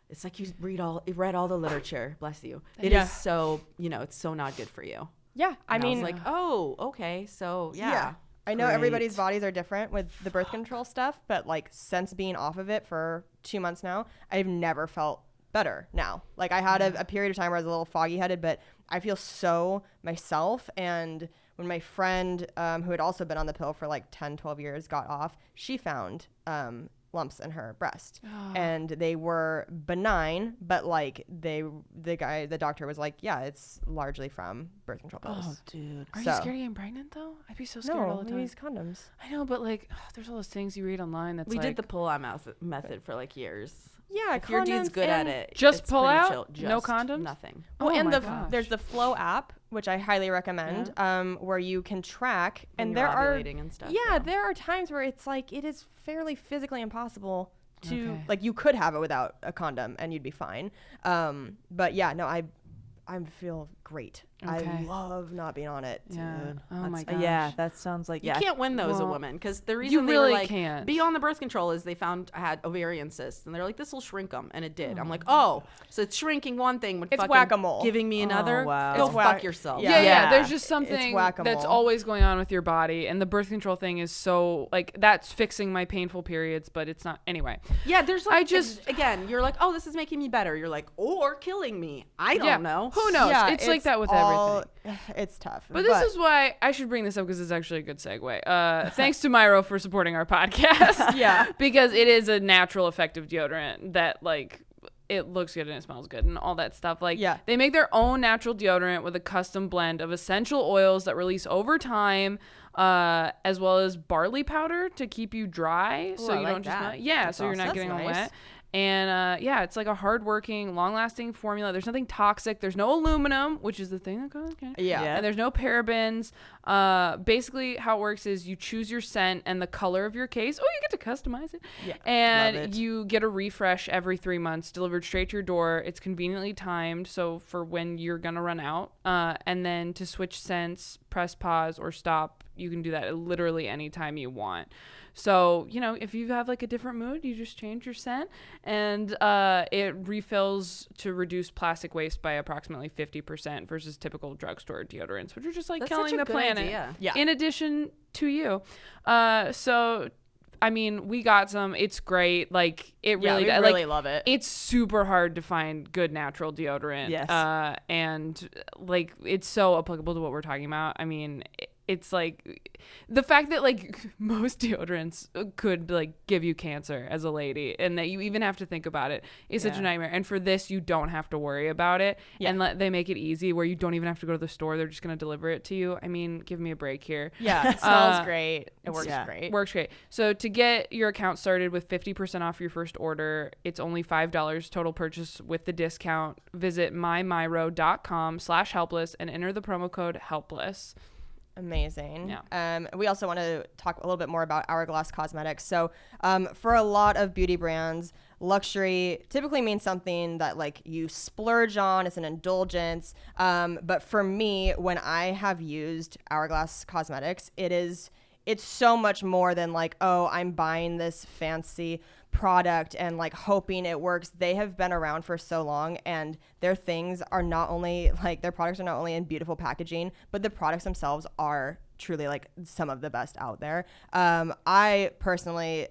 it's like you read all the literature, bless you. It Yeah. is so, it's so not good for you. Yeah. I And mean, was like, oh, okay, so yeah. I know everybody's Great. bodies are different with the birth control stuff, but like since being off of it for 2 months now, I've never felt better now. Like I had a period of time where I was a little foggy headed, but I feel so myself. And when my friend, who had also been on the pill for like 10, 12 years, got off, she found lumps in her breast and they were benign, but like the doctor was like, yeah, it's largely from birth control pills. Oh, dude. Are you So- scared of getting pregnant though? I'd be so scared all No, the we time. use condoms. I know, but like, there's all those things you read online that's We like, did the pull-out method for like years. Yeah, If your dude's condoms good at and- it, Just it's pull pretty out? chill. No Just condoms? Nothing. Well, Oh and my gosh. there's the Flow app, which I highly recommend, where you can track, When and you're there are ovulating and stuff, yeah, yeah. there are times where it's like it is fairly physically impossible to Okay. like you could have it without a condom and you'd be fine. But yeah, no, I feel great. I Okay. love not being on it. yeah. Dude, Oh my that's- gosh. Yeah, that sounds like You can't win those, a well, woman, because the reason you they really were like, can't. be on the birth control is they found I had ovarian cysts, and they're like, this will shrink them, and it did. I'm like, oh, so it's shrinking one thing, but It's fucking whack-a-mole. giving me another. wow. Go It's fuck whack- yourself. Yeah, Yeah. there's just something that's whack-a-mole. always going on with your body, and the birth control thing is so like that's fixing my painful periods, but it's not anyway. Yeah, there's like, I just- again, you're like, oh, this is making me better. You're like, or killing me. I don't Yeah, know. who knows? Yeah, it's like that with all- everything. It's tough. But this is why I should bring this up because it's actually a good segue. Thanks to Myro for supporting our podcast. Yeah. Because it is a natural effective deodorant that like it looks good and it smells good and all that stuff. Like Yeah. they make their own natural deodorant with a custom blend of essential oils that release over time, as well as barley powder to keep you dry, so I you like don't just that. yeah, That's so you're not awesome. getting all That's nice. wet. And yeah, it's like a hard-working, long-lasting formula. There's nothing toxic. There's no aluminum, which is the thing that causes cancer. Yeah. And there's no parabens. Basically, how it works is you choose your scent and the color of your case. Oh, you get to customize it. Yeah. Love And it. you get a refresh every 3 months, delivered straight to your door. It's conveniently timed, so for when you're gonna run out. And then to switch scents, press pause or stop. You can do that at literally any time you want. So, if you have like a different mood, you just change your scent, and it refills to reduce plastic waste by approximately 50% versus typical drugstore deodorants, which are just like That's killing such a the good planet. idea. Yeah. In addition to you. So, I mean, we got some. It's great. Like, it Yeah, really we like, really love it. It's super hard to find good natural deodorant. Yes. And like it's so applicable to what we're talking about. I mean, it's like the fact that like most deodorants could like give you cancer as a lady, and that you even have to think about it is such a Yeah. nightmare. And for this, you don't have to worry about it. Yeah. And they make it easy where you don't even have to go to the store. They're just gonna deliver it to you. I mean, give me a break here. Yeah, it smells Uh, great. It works yeah. great. Works great. So to get your account started with 50% off your first order, it's only $5 total purchase with the discount. Visit mymyro.com/helpless and enter the promo code helpless. Amazing. Yeah. We also want to talk a little bit more about Hourglass Cosmetics. So, for a lot of beauty brands, luxury typically means something that like you splurge on. It's an indulgence. But for me, when I have used Hourglass Cosmetics, it's so much more than like, oh, I'm buying this fancy product and like hoping it works. They have been around for so long, and their things are not only like, their products are not only in beautiful packaging, but the products themselves are truly like some of the best out there. I personally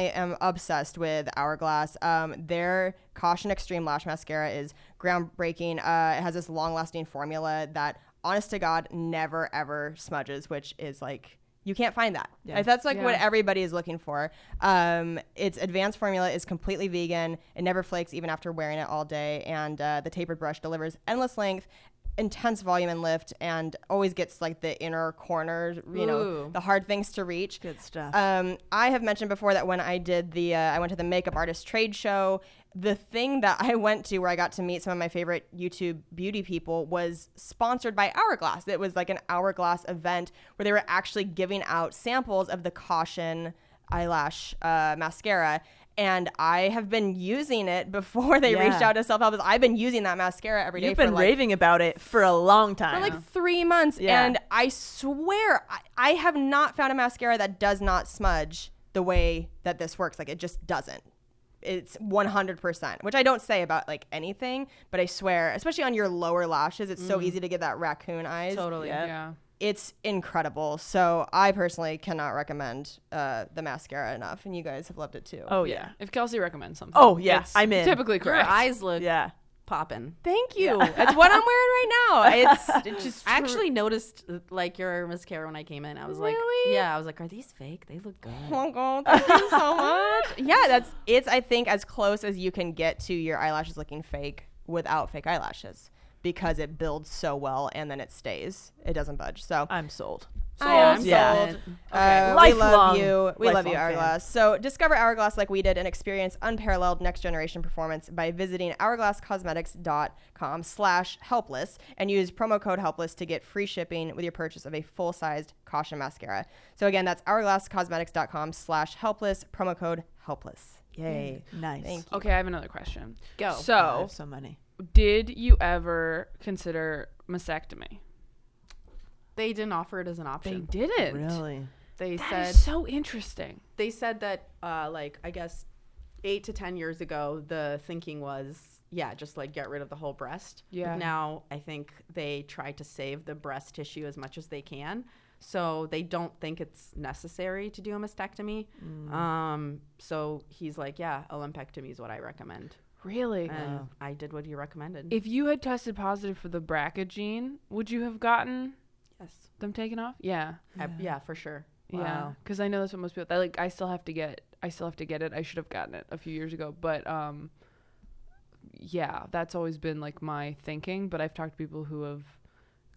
am obsessed with Hourglass. Their Caution Extreme Lash Mascara is groundbreaking. It has this long-lasting formula that, honest to God, never ever smudges, which is like, you can't find that. Yeah. That's like what everybody is looking for. Its advanced formula is completely vegan. It never flakes even after wearing it all day. And the tapered brush delivers endless length, intense volume and lift, and always gets like the inner corner, you know, the hard things to reach. Good stuff. I have mentioned before that when I did I went to the makeup artist trade show, the thing that I went to where I got to meet some of my favorite YouTube beauty people was sponsored by Hourglass. It was like an Hourglass event where they were actually giving out samples of the Caution eyelash mascara. And I have been using it before they reached out to Self-Helpless. I've been using that mascara every day. You've been raving about it for a long time. For like 3 months. Yeah. And I swear, I have not found a mascara that does not smudge the way that this works. Like, it just doesn't. It's 100%, which I don't say about like anything, but I swear, especially on your lower lashes, it's so easy to get that raccoon eyes. Totally. Yeah. It's incredible. So I personally cannot recommend the mascara enough, and you guys have loved it too. Oh yeah. If Kelsey recommends something. Oh yeah. it's I'm in. Typically Your correct. eyes look Yeah. popping. Thank you. That's what I'm wearing right now. It's just I actually noticed like your mascara when I came in. I was like, Really? yeah, I was like, are these fake? They look good. Oh God, thank you so much. Yeah, it's I think as close as you can get to your eyelashes looking fake without fake eyelashes, because it builds so well and then it stays. It doesn't budge. So I'm sold. I'm Yeah. sold. Okay. We love Lifelong- you. We love lifelong you, fan. Hourglass. So discover Hourglass like we did and experience unparalleled next generation performance by visiting hourglasscosmetics.com/helpless and use promo code helpless to get free shipping with your purchase of a full-sized Caution mascara. So again, that's hourglasscosmetics.com/helpless, promo code helpless. Yay. Nice. Thank you. Okay, I have another question. Go. I So, have so many. did you ever consider mastectomy? They didn't offer it as an They option. didn't. Really? They That said is so interesting. that like I guess 8 to 10 years ago the thinking was just like get rid of the whole breast. Yeah. But now I think they try to save the breast tissue as much as they can. So they don't think it's necessary to do a mastectomy. So he's like, yeah, a lumpectomy is what I recommend. Really? And I did what he recommended. If you had tested positive for the BRCA gene, would you have gotten Yes. them taken off? Yeah. Yeah, for sure. Yeah. Wow. Because I know that's what most people I still have to get it. I should have gotten it a few years ago. But yeah, that's always been like my thinking. But I've talked to people who have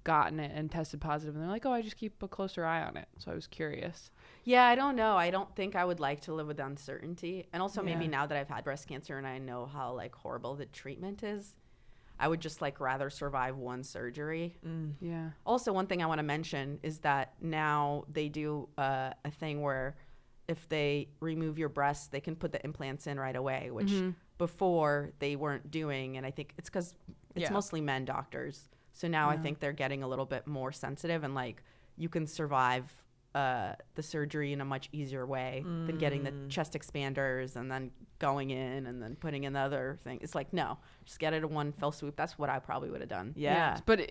gotten it and tested positive, and they're like, oh, I just keep a closer eye on it. So I was curious. Yeah, I don't know. I don't think I would like to live with uncertainty. And also maybe Yeah. now that I've had breast cancer and I know how like horrible the treatment is, I would just like rather survive one surgery. Yeah. Also, one thing I want to mention is that now they do a thing where if they remove your breasts, they can put the implants in right away, which before they weren't doing. And I think it's because it's mostly men doctors. So now I think they're getting a little bit more sensitive, and like you can survive the surgery in a much easier way than getting the chest expanders and then going in and then putting in the other thing. It's like, no, just get it in one fell swoop. That's what I probably would have done. Yeah. But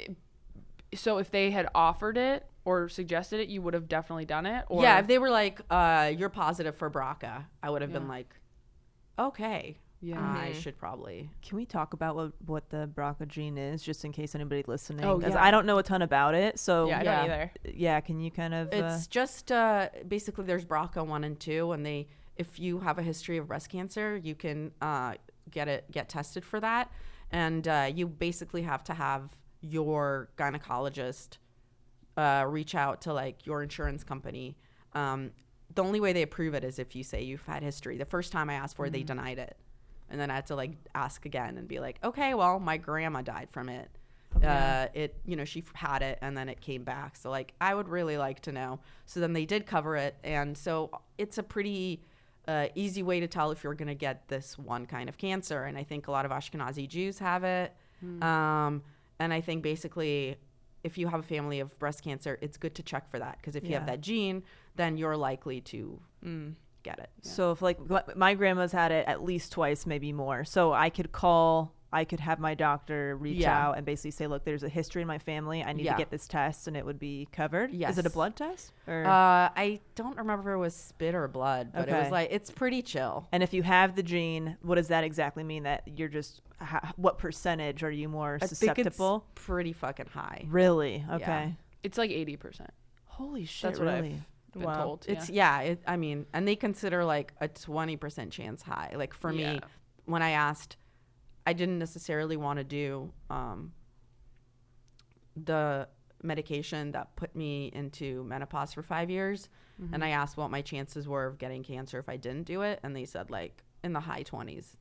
so if they had offered it or suggested it, you would have definitely done it? Or Yeah, if they were like, you're positive for BRCA, I would have been like, okay, I should probably. Can we talk about what the BRCA gene is, just in case anybody listening? Oh, Because yeah. I don't know a ton about it. So Yeah, I don't either. Yeah, can you kind of? It's just basically there's BRCA 1 and 2, and if you have a history of breast cancer, you can get tested for that, and you basically have to have your gynecologist reach out to like your insurance company. The only way they approve it is if you say you've had history. The first time I asked for it, they denied it, and then I had to like ask again and be like, okay, well, my grandma died from it. She had it and then it came back. So like, I would really like to know. So then they did cover it. And so it's a pretty easy way to tell if you're going to get this one kind of cancer. And I think a lot of Ashkenazi Jews have it. And I think basically if you have a family of breast cancer, it's good to check for that. Because if you have that gene, then you're likely to get it. So if like my grandma's had it at least twice, maybe more. So I could have my doctor reach out and basically say, look, there's a history in my family. I need to get this test, and it would be covered. Yes. Is it a blood test? Or? I don't remember if it was spit or blood, but it was like, it's pretty chill. And if you have the gene, what does that exactly mean? That you're just, what percentage are you more susceptible? I think it's pretty fucking high. Really? Okay. Yeah. It's like 80%. Holy shit! That's what really? I've been told. It's yeah. I mean, and they consider like a 20% chance high. Like for me, when I asked, I didn't necessarily want to do the medication that put me into menopause for 5 years. Mm-hmm. And I asked what my chances were of getting cancer if I didn't do it. And they said like in the high 20s.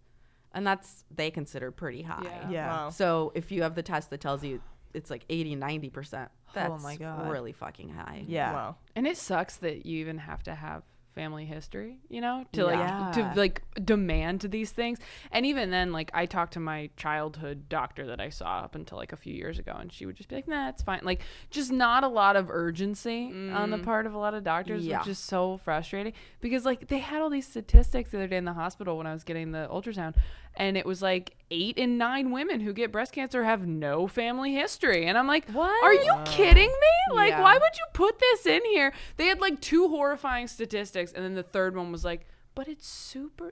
And they consider pretty high. Yeah. Wow. So if you have the test that tells you it's like 80-90%, that's Oh my God. really fucking high. Yeah. Wow. And it sucks that you even have to have family history, you know, to Yeah. like demand these things. And even then, like I talked to my childhood doctor that I saw up until like a few years ago, and she would just be like, nah, it's fine. Like just not a lot of urgency on the part of a lot of doctors, which is so frustrating, because like they had all these statistics the other day in the hospital when I was getting the ultrasound, and it was like 8 in 9 women who get breast cancer have no family history. And I'm like, What? Are you kidding me? Like, Yeah. why would you put this in here? They had like 2 horrifying statistics, and then the third one was like, but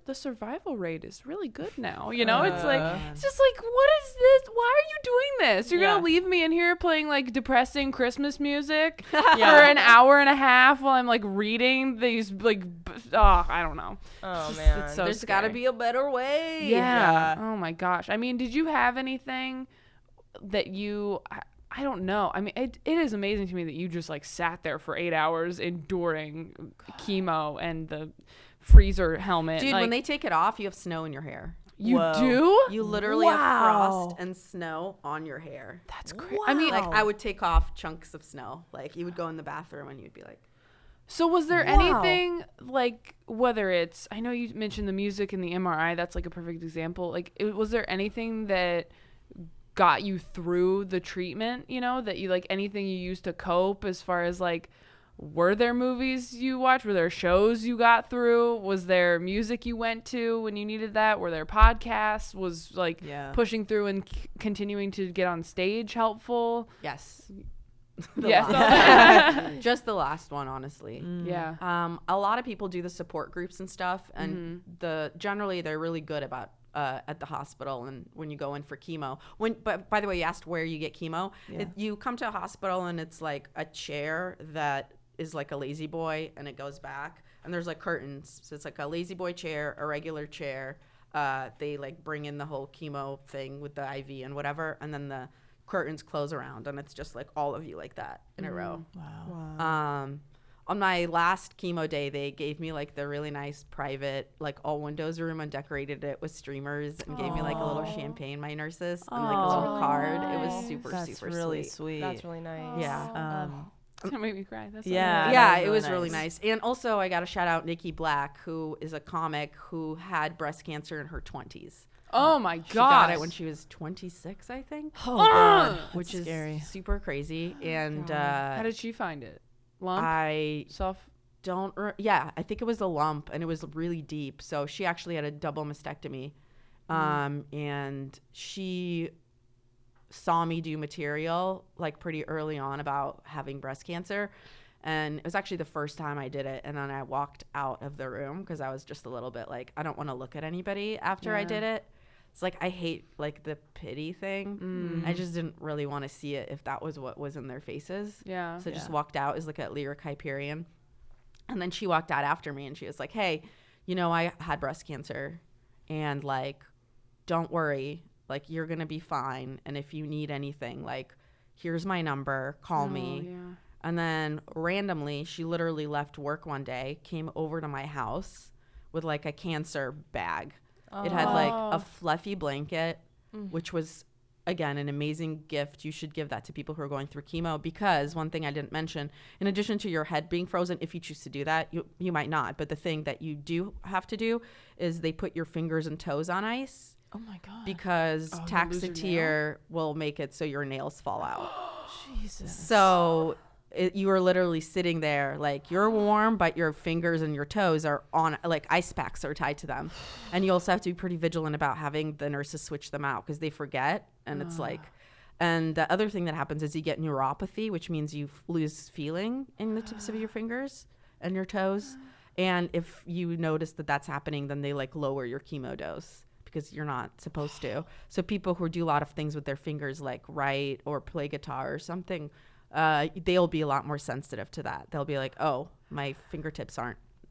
the survival rate is really good now. You know, it's like, it's just like, what is this? Why are you doing this? You're going to leave me in here playing like depressing Christmas music for an hour and a half while I'm like reading these like, I don't know. Oh, It's man. so There's got to be a better way. Yeah. Oh my gosh. I mean, did you have anything that I don't know. I mean, it is amazing to me that you just like sat there for 8 hours enduring chemo and the freezer helmet. Dude, like, when they take it off, you have snow in your hair. you Whoa. do? You literally have frost and snow on your hair. That's crazy. I mean, Like I would take off chunks of snow. Like you would go in the bathroom and you'd be like, so was there anything like, whether it's, I know you mentioned the music and the MRI, that's like a perfect example. Like, was there anything that got you through the treatment, you know, that you like, anything you used to cope, as far as like, were there movies you watched? Were there shows you got through? Was there music you went to when you needed that? Were there podcasts? Was like pushing through and continuing to get on stage helpful? yes. Yes. Just the last one, honestly. Yeah. A lot of people do the support groups and stuff, and generally they're really good about at the hospital and when you go in for chemo. But by the way, you asked where you get chemo. You come to a hospital and it's like a chair that is like a lazy boy, and it goes back, and there's like curtains, so it's like a lazy boy chair, a regular chair. They like bring in the whole chemo thing with the IV and whatever, and then the curtains close around, and it's just like all of you like that in a row. Wow. On my last chemo day, they gave me like the really nice private, like all windows room, and decorated it with streamers, and gave me like a little champagne, my nurses, and like a little card. It was super That's super really sweet. sweet. That's really nice. Yeah. It's gonna make me cry. That's Yeah. Yeah, that it was was really really nice. And also, I got to shout out Nikki Black, who is a comic who had breast cancer in her 20s. Oh my She got god. it when she was 26, I think, Oh, God. which is scary. super crazy. And How did she find it? Lump? I Self? yeah, I think it was a lump, and it was really deep. So she actually had a double mastectomy. And she saw me do material like pretty early on about having breast cancer. And it was actually the first time I did it. And then I walked out of the room because I was just a little bit like, I don't want to look at anybody after I did it. It's like, I hate like the pity thing. I just didn't really want to see it if that was what was in their faces. Yeah. So I just walked out. It was like at Lyric Hyperion. And then she walked out after me, and she was like, hey, you know, I had breast cancer, and like, don't worry, like you're going to be fine. And if you need anything, like, here's my number, call me. Yeah. And then randomly, she literally left work one day, came over to my house with like a cancer bag. It had like a fluffy blanket, which was, again, an amazing gift. You should give that to people who are going through chemo, because one thing I didn't mention, in addition to your head being frozen, if you choose to do that, you might not. But the thing that you do have to do is they put your fingers and toes on ice. Oh my God. Because you lose your Taxotere will make it so your nails fall out. Jesus. So you are literally sitting there, like you're warm, but your fingers and your toes are on, like ice packs are tied to them. And you also have to be pretty vigilant about having the nurses switch them out because they forget. And it's like, and the other thing that happens is you get neuropathy, which means you lose feeling in the tips of your fingers and your toes. And if you notice that that's happening, then they like lower your chemo dose because you're not supposed to. So people who do a lot of things with their fingers, like write or play guitar or something, they'll be a lot more sensitive to that. They'll be like, oh, my fingertips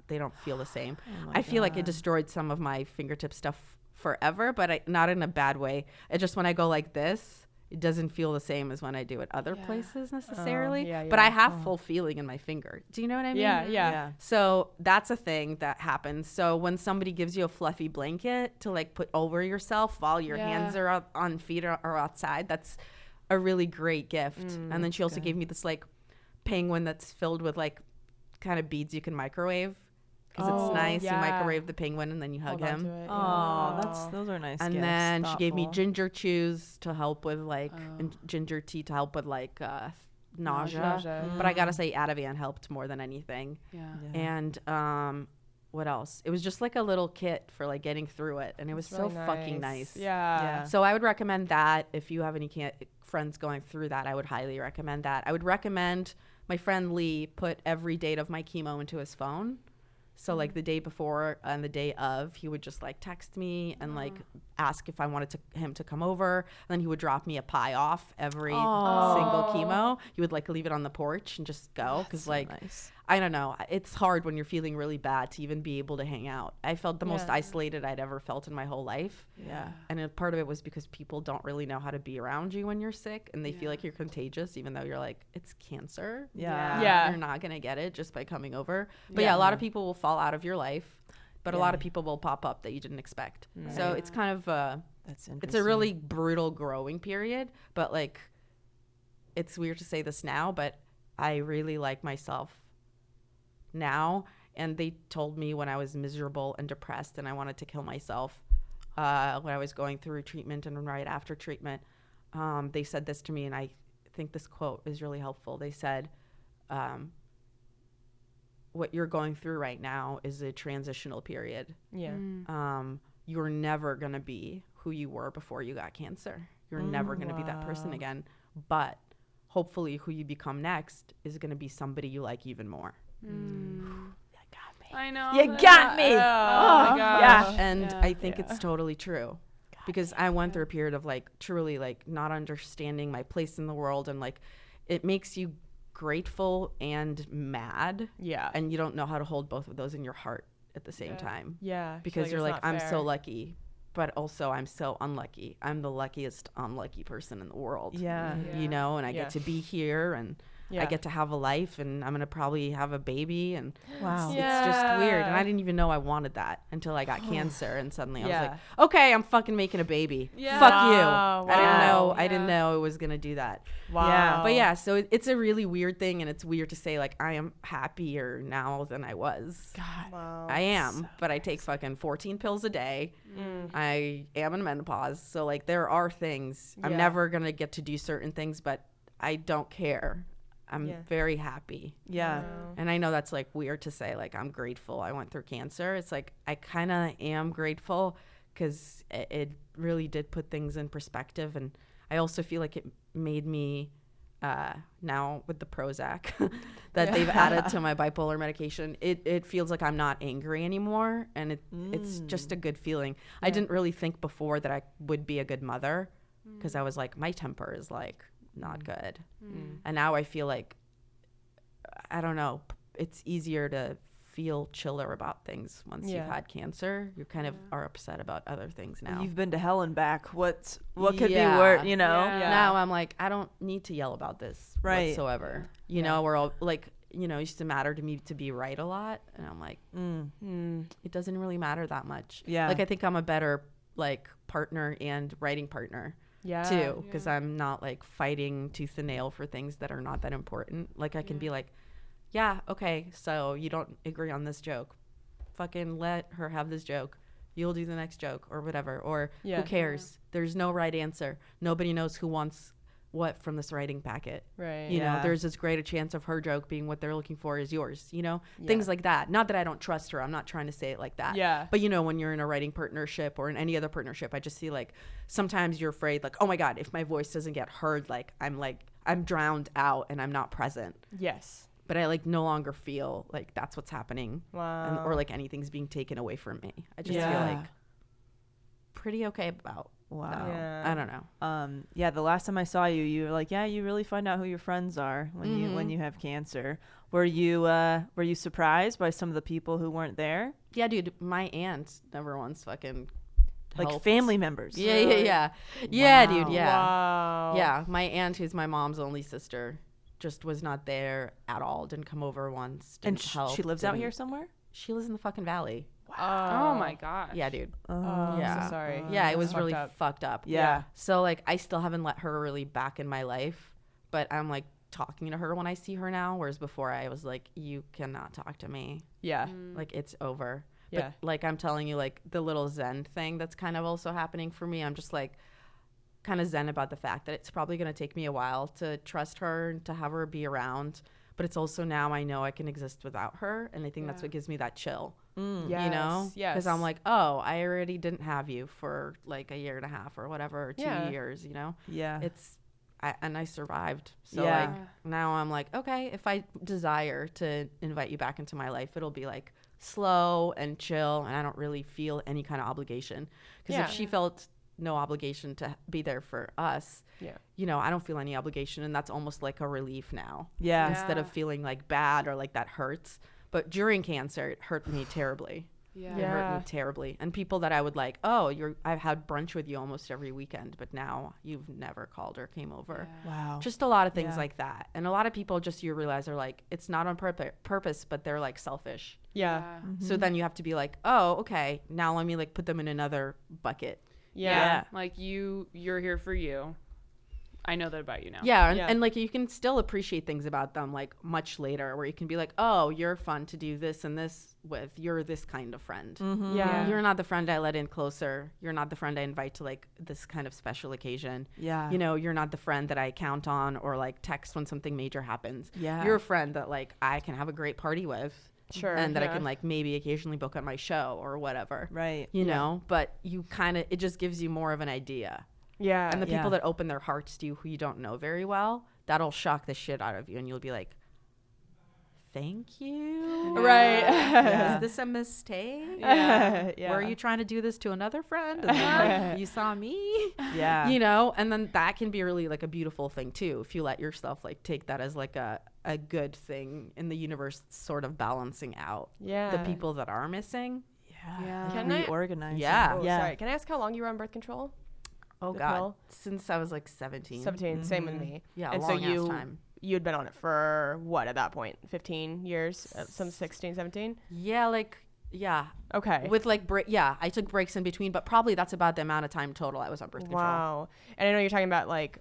they don't feel the same. I feel like it destroyed some of my fingertip stuff forever, but not in a bad way. It just, when I go like this, it doesn't feel the same as when I do it other places necessarily. But I have full feeling in my finger. Do you know what I mean? Yeah. So that's a thing that happens. So when somebody gives you a fluffy blanket to like put over yourself while your hands are out on feet or outside, that's a really great gift. And then she also gave me this like penguin that's filled with like kind of beads you can microwave. Because it's nice. You microwave the penguin and then you hug him. Those are nice. And gifts. then she gave me Thoughtful. ginger chews to help with like, and ginger tea to help with like nausea. But I gotta say, Ativan helped more than anything. And what else? It was just like a little kit for like getting through it, and it was so fucking nice. Yeah. So I would recommend that if you have any friends going through that. I would highly recommend that. I would recommend my friend Lee put every date of my chemo into his phone. So like the day before and the day of, he would just like text me and like ask if I wanted him to come over. And then he would drop me a pie off every single chemo. He would like leave it on the porch and just go. Because so like, nice. I don't know. It's hard when you're feeling really bad to even be able to hang out. I felt the most isolated I'd ever felt in my whole life. Yeah. And a part of it was because people don't really know how to be around you when you're sick, and they feel like you're contagious, even though you're like, it's cancer. Yeah. You're not going to get it just by coming over. But a lot of people will fall out of your life, but a lot of people will pop up that you didn't expect. So it's kind of, That's interesting. it's a really brutal growing period, but like, it's weird to say this now, but I really like myself now. And they told me when I was miserable and depressed and I wanted to kill myself, when I was going through treatment and right after treatment, they said this to me, and I think this quote is really helpful. They said, what you're going through right now is a transitional period. You're never going to be who you were before you got cancer. You're never going to be that person again. But hopefully who you become next is going to be somebody you like even more. I know. You got me. Oh, my gosh. And I think it's totally true. Because I went through a period of like truly like not understanding my place in the world, and like it makes you grateful and mad. And you don't know how to hold both of those in your heart at the same time. Because you're like, I'm so lucky, but also I'm so unlucky. I'm the luckiest unlucky person in the world. You know, and I get to be here, and I get to have a life, and I'm going to probably have a baby, and it's just weird. And I didn't even know I wanted that until I got cancer, and suddenly I was like, okay, I'm fucking making a baby. Fuck you. I didn't know it was going to do that. But so it's a really weird thing, and it's weird to say like I am happier now than I was. I am, but I take fucking 14 pills a day. I am in menopause, so like there are things I'm never going to get to do certain things, but I don't care. I'm very happy. And I know that's like weird to say, like I'm grateful I went through cancer. It's like I kind of am grateful because it really did put things in perspective. And I also feel like it made me, now with the Prozac that they've added to my bipolar medication, it feels like I'm not angry anymore. And it's just a good feeling. I didn't really think before that I would be a good mother, because I was like, my temper is like not good. And now I feel like, I don't know, it's easier to feel chiller about things once you've had cancer. You kind of are upset about other things now. You've been to hell and back. What could be worse, you know? Now I'm like, I don't need to yell about this whatsoever. You know, we're all like, you know, it used to matter to me to be right a lot, and I'm like, it doesn't really matter that much. Like I think I'm a better like partner and writing partner too, because I'm not like fighting tooth and nail for things that are not that important. Like I can be like, okay, so you don't agree on this joke, fucking let her have this joke, you'll do the next joke or whatever, or who cares, there's no right answer, nobody knows who wants what from this writing packet? Right. You know, Yeah. there's as great a chance of her joke being what they're looking for as yours, you know, things like that. Not that I don't trust her. I'm not trying to say it like that. Yeah. But, you know, when you're in a writing partnership or in any other partnership, I just see like sometimes you're afraid like, oh my God, if my voice doesn't get heard, I'm drowned out and I'm not present. Yes. But I like no longer feel like that's what's happening. Wow. Or like anything's being taken away from me. I just Yeah. feel like pretty okay about Wow. that. Yeah. I don't know. Yeah, the last time I saw you, you were like, yeah, you really find out who your friends are when you have cancer. Were you surprised by some of the people who weren't there? Yeah, dude, my aunt never once fucking Like helped. family members. Yeah, yeah, yeah. Yeah, Wow. dude, yeah. Wow. Yeah, my aunt, who's my mom's only sister, just was not there at all. Didn't come over once. And Didn't help. she lives out didn't- here somewhere? She lives in the fucking valley. Oh my gosh. Yeah, dude. Oh, I'm Yeah. so sorry. Yeah, it That's was really fucked up. fucked up. Yeah. So like I still haven't let her really back in my life, but I'm like talking to her when I see her now, whereas before I was like, you cannot talk to me. Yeah. Like it's over. Yeah. But like I'm telling you, like the little zen thing that's kind of also happening for me. I'm just like kind of zen about the fact that it's probably going to take me a while to trust her and to have her be around. But it's also now I know I can exist without her. And I think that's what gives me that chill, Yes. you know? Yes. Because I'm like, oh, I already didn't have you for like a year and a half or whatever, or 2 Yeah. years, you know? Yeah. And I survived. So Yeah. like now I'm like, okay, if I desire to invite you back into my life, it'll be like slow and chill, and I don't really feel any kind of obligation. Because Yeah. if she felt no obligation to be there for us, Yeah. you know, I don't feel any obligation, and that's almost like a relief now. Yeah. Instead of feeling like bad or like that hurts. But during cancer, it hurt me terribly. Yeah. It hurt me terribly. And people that I would like, oh, I've had brunch with you almost every weekend, but now you've never called or came over. Wow. Just a lot of things Yeah. like that. And a lot of people just you realize are like, it's not on purpose, but they're like selfish. Yeah. So then you have to be like, oh, okay, now let me like put them in another bucket. Yeah. Like you're here for you. I know that about you now. Yeah, Yeah. and like you can still appreciate things about them like much later, where you can be like, oh, you're fun to do this and this with. You're this kind of friend. Yeah. You're not the friend I let in closer. You're not the friend I invite to like this kind of special occasion. Yeah. You know, you're not the friend that I count on or like text when something major happens. Yeah. You're a friend that like I can have a great party with. Sure. And that I yeah. can like maybe occasionally book on my show or whatever. Right. You know, but you kind of, it just gives you more of an idea. Yeah. And the Yeah. people that open their hearts to you who you don't know very well, that'll shock the shit out of you. And you'll be like, thank you. Right. Is this a mistake? Yeah. Yeah. Were you trying to do this to another friend? And then, like, you saw me? Yeah. You know, and then that can be really like a beautiful thing too. If you let yourself like take that as like a good thing in the universe, sort of balancing out Yeah. the people that are missing. Yeah. Can I- Reorganizing. Yeah. Oh, Yeah. sorry. Can I ask how long you were on birth control? Oh The God. pill? Since I was like 17. 17. Same with me. Yeah, And so long ass you time. you'd been on it for what at that point? 15 years? Some 16, 17? Yeah, like yeah. Okay. With like I took breaks in between, but probably that's about the amount of time total I was on birth control. Wow. And I know you're talking about like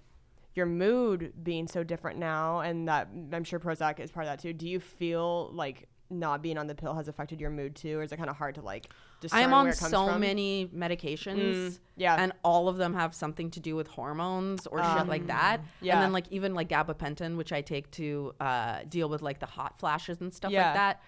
your mood being so different now, and that I'm sure Prozac is part of that too. Do you feel like not being on the pill has affected your mood too, or is it kind of hard to like discern I'm where on it comes so from? many medications. Yeah. And all of them have something to do with hormones or shit like that. yeah. And then like even like gabapentin, which I take to deal with like the hot flashes and stuff Yeah. like that.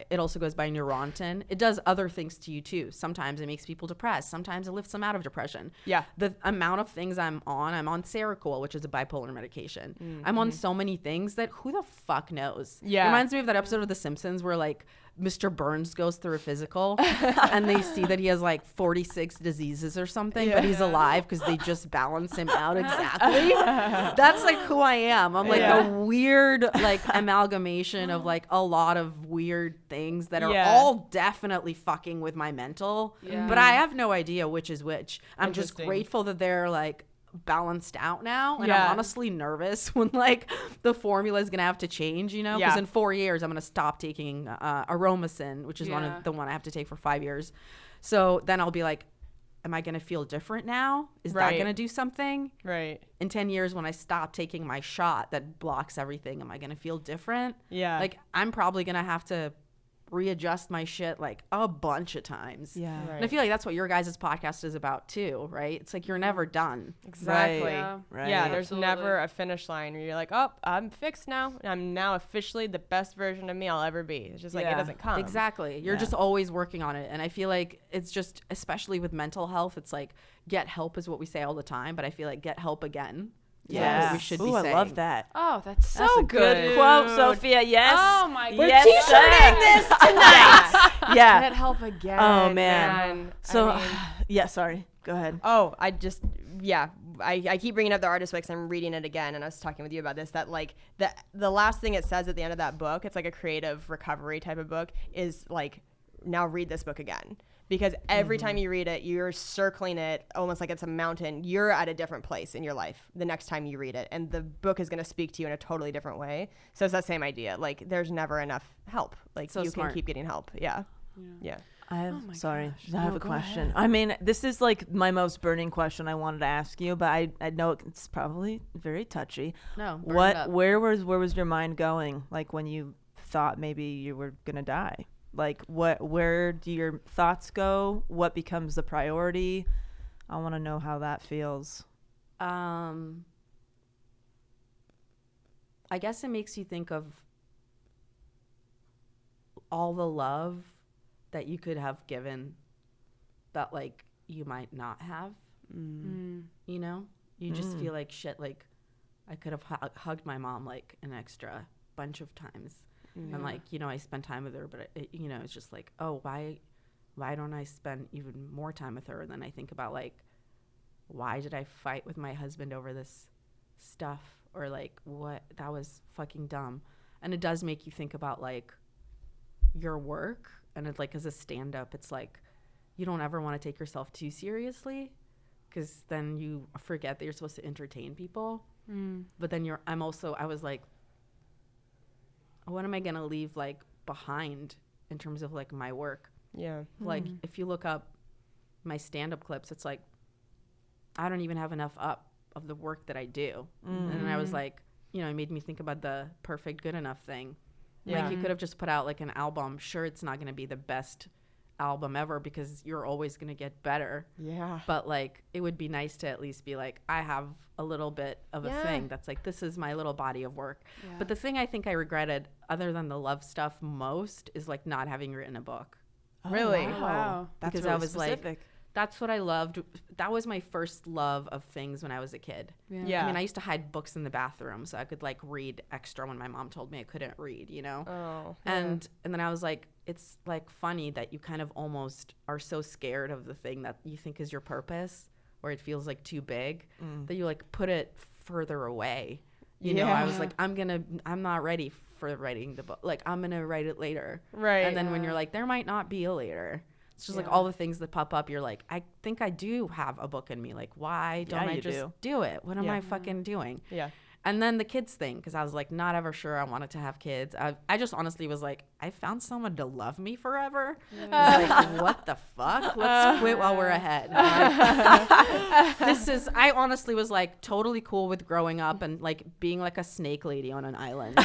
It also goes by Neurontin. It does other things to you too. Sometimes it makes people depressed. Sometimes it lifts them out of depression. Yeah. The amount of things I'm on Seroquel, which is a bipolar medication. I'm on so many things that who the fuck knows? Yeah. It reminds me of that episode of The Simpsons where like Mr. Burns goes through a physical and they see that he has like 46 diseases or something, but he's alive because they just balance him out exactly. That's like who I am. I'm like a weird like amalgamation of like a lot of weird things that are Yeah. all definitely fucking with my mental, Yeah. but I have no idea which is which. I'm just Interesting. grateful that they're like balanced out now, and Yeah. I'm honestly nervous when like the formula is gonna have to change, you know, because Yeah. in 4 years I'm gonna stop taking Aromacin, which is one Yeah. of the one I have to take for 5 years. So then I'll be like, am I gonna feel different now? Is that Right. gonna do something? Right. In 10 years when I stop taking my shot that blocks everything, am I gonna feel different? Yeah. Like I'm probably gonna have to readjust my shit like a bunch of times. Yeah. Right. And I feel like that's what your guys' podcast is about too, right? It's like you're never done. Exactly. Yeah. Right. Yeah, there's Absolutely. never a finish line where you're like, oh, I'm fixed now. I'm now officially the best version of me I'll ever be. It's just like, it Yeah. doesn't come. Exactly. You're Yeah. just always working on it. And I feel like it's just, especially with mental health, it's like get help is what we say all the time, but I feel like get help again. is what we should be Ooh, I saying. love that. Oh, that's so That's a good quote, Sophia. Yes. Oh my We're God. t-shirting this tonight. Yeah. Get help again. Oh, man. So, I mean, yeah, sorry. Go ahead. I keep bringing up the artist way because I'm reading it again, and I was talking with you about this, that like the last thing it says at the end of that book, it's like a creative recovery type of book, is like, now read this book again. Because every time you read it, you're circling it almost like it's a mountain. You're at a different place in your life the next time you read it. And the book is going to speak to you in a totally different way. So it's that same idea. Like, there's never enough help. Like, So you smart. can keep getting help. Yeah. Yeah. I have, my sorry, gosh. I have No, a go question. ahead. I mean, this is like my most burning question I wanted to ask you, but I know it's probably very touchy. No. burn it up. Where was your mind going? Like when you thought maybe you were going to die? Like where do your thoughts go? What becomes the priority? I want to know how that feels. I guess it makes you think of all the love that you could have given that like you might not have. You know, you just feel like shit. Like I could have hugged my mom like an extra bunch of times. And like, you know, I spend time with her, but you know, it's just like, oh, why don't I spend even more time with her? And then I think about like, why did I fight with my husband over this stuff? Or like, what? That was fucking dumb. And it does make you think about like your work. And it's like, as a stand-up, it's like, you don't ever want to take yourself too seriously, because then you forget that you're supposed to entertain people. But then I was like, what am I going to leave like behind in terms of like my work? Yeah. Like if you look up my stand-up clips, it's like I don't even have enough up of the work that I do. And then I was like, you know, it made me think about the perfect good enough thing. Yeah. Like you could have just put out like an album. Sure, it's not going to be the best album ever because you're always going to get better. Yeah. But like it would be nice to at least be like, I have a little bit of a thing that's like, this is my little body of work. But the thing I think I regretted other than the love stuff most is like not having written a book. Really? Wow. That's Because really I was specific. like, that's what I loved. That was my first love of things when I was a kid. Yeah. I mean, I used to hide books in the bathroom so I could like read extra when my mom told me I couldn't read, you know? Oh. And then I was like, it's like funny that you kind of almost are so scared of the thing that you think is your purpose, or it feels like too big, that you like put it further away. You know, I was like, I'm not ready for writing the book. Like, I'm going to write it later. Right. And then when you're like, there might not be a later. It's just like all the things that pop up. You're like, I think I do have a book in me. Like, why don't I you just do it? What am I fucking doing? Yeah. And then the kids thing, because I was like not ever sure I wanted to have kids. I just honestly was like, I found someone to love me forever. I was like, what the fuck? Let's quit while we're ahead. I honestly was like totally cool with growing up and like being like a snake lady on an island.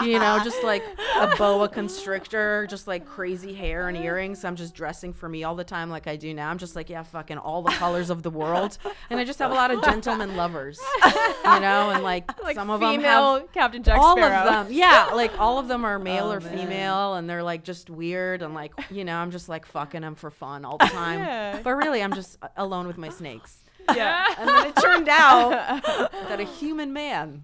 You know, just like a boa constrictor, just like crazy hair and earrings. I'm just dressing for me all the time like I do now. I'm just like, yeah, fucking all the colors of the world. And I just have a lot of gentleman lovers, you know, and like some of them have Captain Jack all Sparrow. of them. Yeah, like all of them are male or female, and they're like just weird, and like, you know, I'm just like fucking them for fun all the time. But really, I'm just alone with my snakes. Yeah. And then it turned out that a human man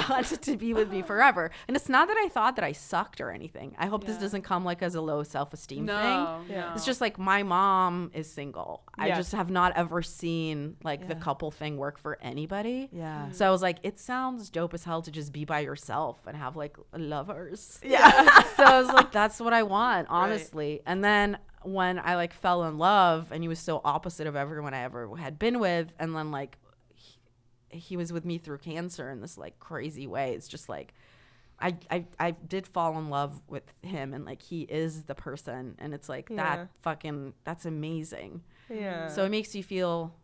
wanted to be with me forever. And it's not that I thought that I sucked or anything. I hope this doesn't come like as a low self-esteem thing. No. It's just like my mom is single. I Yeah. just have not ever seen like the couple thing work for anybody. Yeah. So I was like, it sounds dope as hell to just be by yourself and have like lovers. Yeah. So I was like, that's what I want, honestly. And then when I like fell in love and he was so opposite of everyone I ever had been with, and then like he was with me through cancer in this like crazy way. It's just like I did fall in love with him, and like he is the person, and it's like that's amazing. Yeah. So it makes you feel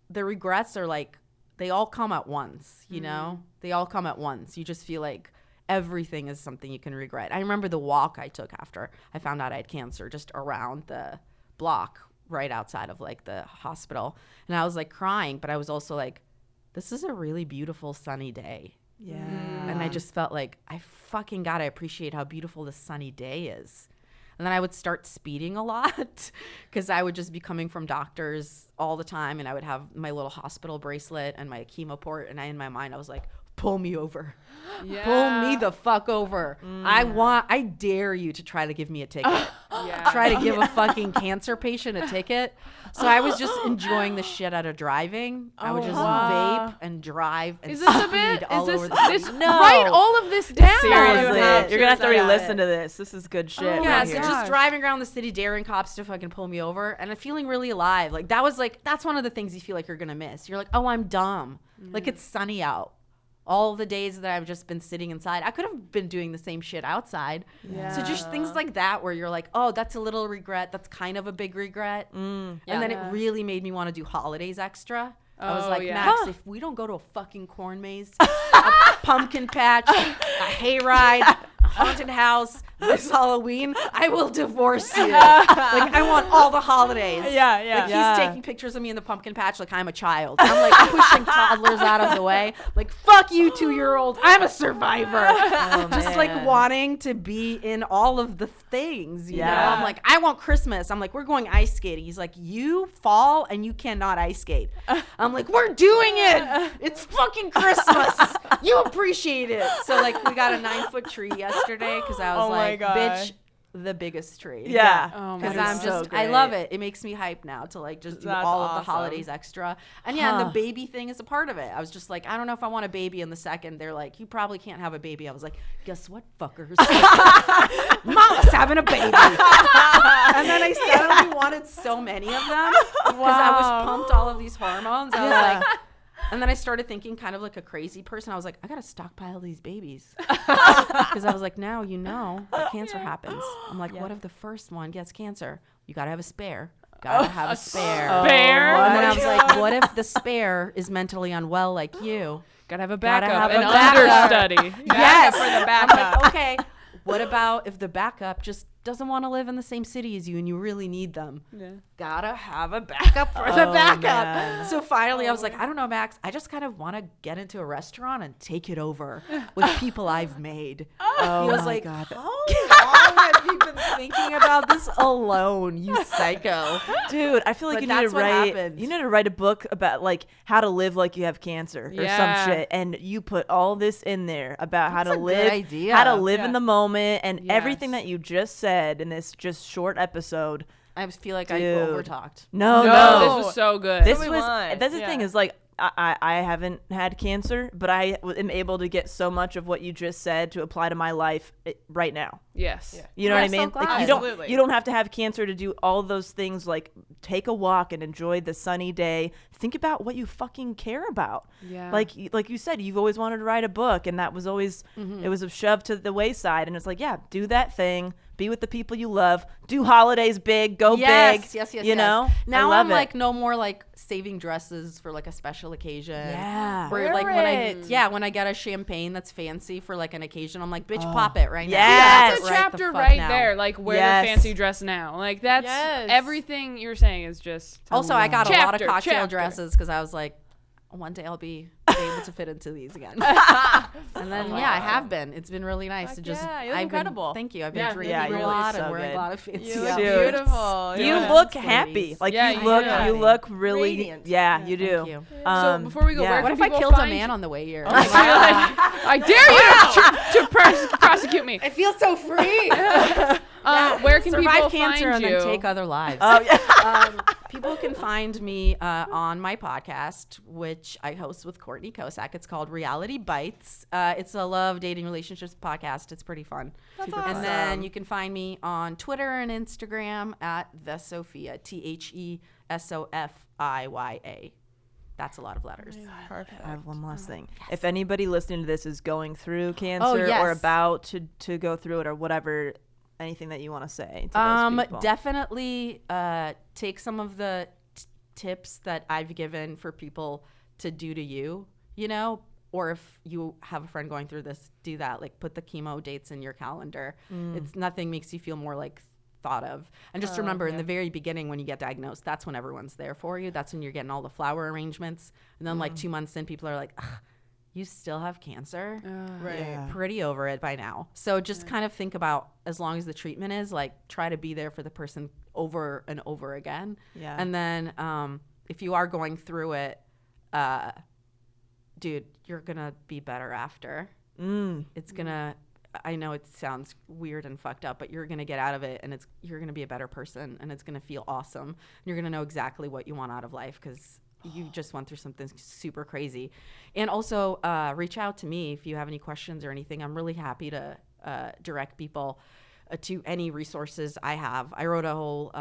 the regrets are like they all come at once, you know? They all come at once. You just feel like everything is something you can regret. I remember the walk I took after I found out I had cancer, just around the block right outside of like the hospital. And I was like crying, but I was also like, this is a really beautiful sunny day. Yeah. And I just felt like I fucking gotta appreciate how beautiful this sunny day is. And then I would start speeding a lot because I would just be coming from doctors all the time, and I would have my little hospital bracelet and my chemo port, and in my mind I was like, pull me over. Yeah. Pull me the fuck over. I dare you to try to give me a ticket. Yeah. Try to give a fucking cancer patient a ticket. So I was just enjoying the shit out of driving. I would just vape and drive and Is this a speed bit? all Is over this the No. write all of this down? Seriously, Yeah. you're gonna have to Cheers, I got re-listen it. to this. This is good shit. Oh, yeah, right so here. just driving around the city, daring cops to fucking pull me over, and feeling really alive. Like that's one of the things you feel like you're gonna miss. You're like, oh, I'm dumb. Like it's sunny out. All the days that I've just been sitting inside, I could have been doing the same shit outside. So just things like that where you're like, oh, that's a little regret. That's kind of a big regret. And then it really made me want to do holidays extra. I was Oh, like, yeah. Max, if we don't go to a fucking corn maze, a pumpkin patch, a hayride, a haunted house this Halloween, I will divorce you. Like, I want all the holidays. Yeah. Like, Yeah. he's taking pictures of me in the pumpkin patch like I'm a child. I'm like pushing toddlers out of the way. Like, fuck you, 2-year-old. I'm a survivor. Just like wanting to be in all of the things. You know? I'm like, I want Christmas. I'm like, we're going ice skating. He's like, you fall and you cannot ice skate. I'm like, we're doing it. It's fucking Christmas. You appreciate it. So like, we got a 9-foot tree yesterday because I was Oh my like, God. bitch, the biggest tree. Yeah. Oh my Because God. I'm so just, I great. love it. It makes me hype now to like just do That's all of the awesome. holidays extra. And yeah, and the baby thing is a part of it. I was just like, I don't know if I want a baby. And the second they're like, you probably can't have a baby, I was like, guess what, fuckers? Mama's having a baby. And then I suddenly wanted so many of them because I was pumped all of these hormones. I was like, and then I started thinking kind of like a crazy person. I was like, I got to stockpile these babies. Because I was like, now you know that cancer happens. I'm like, what if the first one gets cancer? You got to have a spare. Got to have a spare. Spare? And then I was like, what if the spare is mentally unwell like you? Gotta have a Gotta backup, have an a backup. understudy. Yes. for the I'm backup. like, okay, what about if the backup just doesn't want to live in the same city as you and you really need them? Gotta have a backup for the backup. man. So finally I was like, I don't know, Max, I just kind of want to get into a restaurant and take it over with people I've made. Oh He was my like, God. how long have you been thinking about this alone, you psycho? Dude, I feel like But you need to that's what write. happened. You need to write a book about like how to live like you have cancer or Yeah. some shit, and you put all this in there about how That's to a good live, idea. how to live Yeah. in the moment, and everything Yes. that you just said in this just short episode. I feel like I Dude. overtalked. No, No, no, this was so good. this we was. want. That's the thing Yeah. is like. I haven't had cancer, but I am able to get so much of what you just said to apply to my life right now. Yes. You know Yeah, what I I'm so mean? glad. Like Absolutely. you don't have to have cancer to do all those things like take a walk and enjoy the sunny day. Think about what you fucking care about. Yeah. Like you said, you've always wanted to write a book, and that was always it was shoved to the wayside, and it's like, yeah, do that thing. Be with the people you love. Do holidays big. Go big. Yes. You know. Now I love I'm it. like no more like saving dresses for like a special occasion. Yeah. Where like Wear when I get a champagne that's fancy for like an occasion, I'm like, bitch, pop it right now. Yes. That's a Right the chapter fuck right now. there. Like, wear Yes. the fancy dress now. Like, that's Yes. everything you're saying is just. Also, I got a lot of Chapter, cocktail chapter. dresses because I was like, one day I'll be able to fit into these again. And then I have been. It's been really nice Fuck to just. yeah, you look I've incredible. Been, thank you. I've been Yeah. drinking Yeah, you a look lot so and wearing good. a lot of fancy You look outfits. beautiful. You Yeah. look Ladies. happy. Like Yeah, you you look. do. You look really. Radiant. Yeah, you do. Thank you. So before we go, where What can if I people killed a find man you? on the way here? I dare you to prosecute me. I feel so free. Where can Survive people cancer find and you? then take other lives. Oh yeah. People can find me on my podcast, which I host with Courtney Kosak. It's called Reality Bites. It's a love, dating, relationships podcast. It's pretty fun. That's And awesome. then you can find me on Twitter and Instagram at the Sophia, TheSofiya. That's a lot of letters. Perfect. I have one last thing. If anybody listening to this is going through cancer yes. or about to go through it or whatever, anything that you want to say to those people. Definitely take some of the tips that I've given for people to do to you. You know, or if you have a friend going through this, do that. Like put the chemo dates in your calendar. It's nothing makes you feel more like thought of. And just remember in the very beginning when you get diagnosed, that's when everyone's there for you. That's when you're getting all the flower arrangements. And then like 2 months in, people are like, you still have cancer? Right. Yeah. Pretty over it by now. So just kind of think about, as long as the treatment is, like try to be there for the person over and over again. Yeah. And then if you are going through it, dude, you're gonna be better after. It's gonna, I know it sounds weird and fucked up, but you're gonna get out of it, and you're gonna be a better person, and it's gonna feel awesome. And you're gonna know exactly what you want out of life, because you just went through something super crazy. And also reach out to me if you have any questions or anything. I'm really happy to direct people to any resources I have. I wrote a whole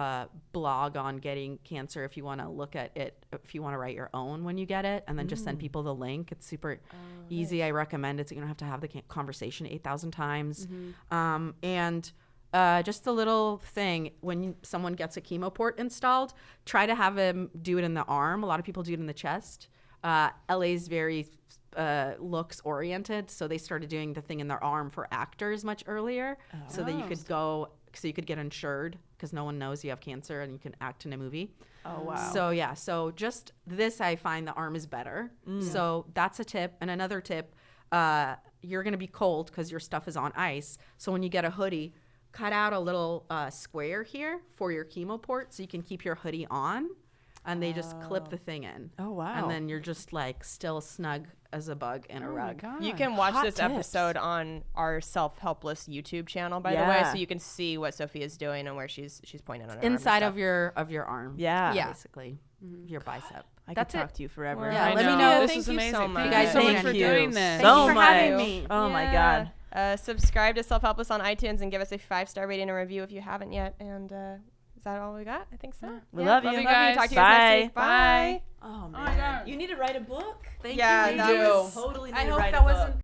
blog on getting cancer if you want to look at it, if you want to write your own when you get it, and then just send people the link. It's super easy. Nice. I recommend it, so you don't have to have the conversation 8,000 times. And just a little thing, when someone gets a chemo port installed, try to have them do it in the arm. A lot of people do it in the chest. LA's very looks oriented, so they started doing the thing in their arm for actors much earlier, so that you could go, so you could get insured, because no one knows you have cancer and you can act in a movie. Oh wow. So yeah, so just this, I find the arm is better. So that's a tip. And another tip, you're gonna be cold because your stuff is on ice, so when you get a hoodie, cut out a little square here for your chemo port so you can keep your hoodie on, and they just clip the thing in. Oh wow. And then you're just like still snug as a bug in a rug. You can watch Hot this tips. episode on our Self-Helpless YouTube channel, by the way, so you can see what Sophia's doing and where she's pointing on her Inside arm of your arm. Yeah. basically your bicep. I That's could talk it. to you forever. Well, Yeah, I let me know. know. This Thank is you amazing. so much. Thank Guys, you so much thank for you. doing this. Thank So you for much. having me. Oh my God. Subscribe to Self-Helpless on iTunes and give us a 5-star rating and review if you haven't yet. And is that all we got? I think so. We love you. Love you guys. Talk to you Bye. guys next week. Bye. Bye. Oh my man. God. You need to write a book. Thank Yeah, you. that was- Totally need I to hope write that a book. wasn't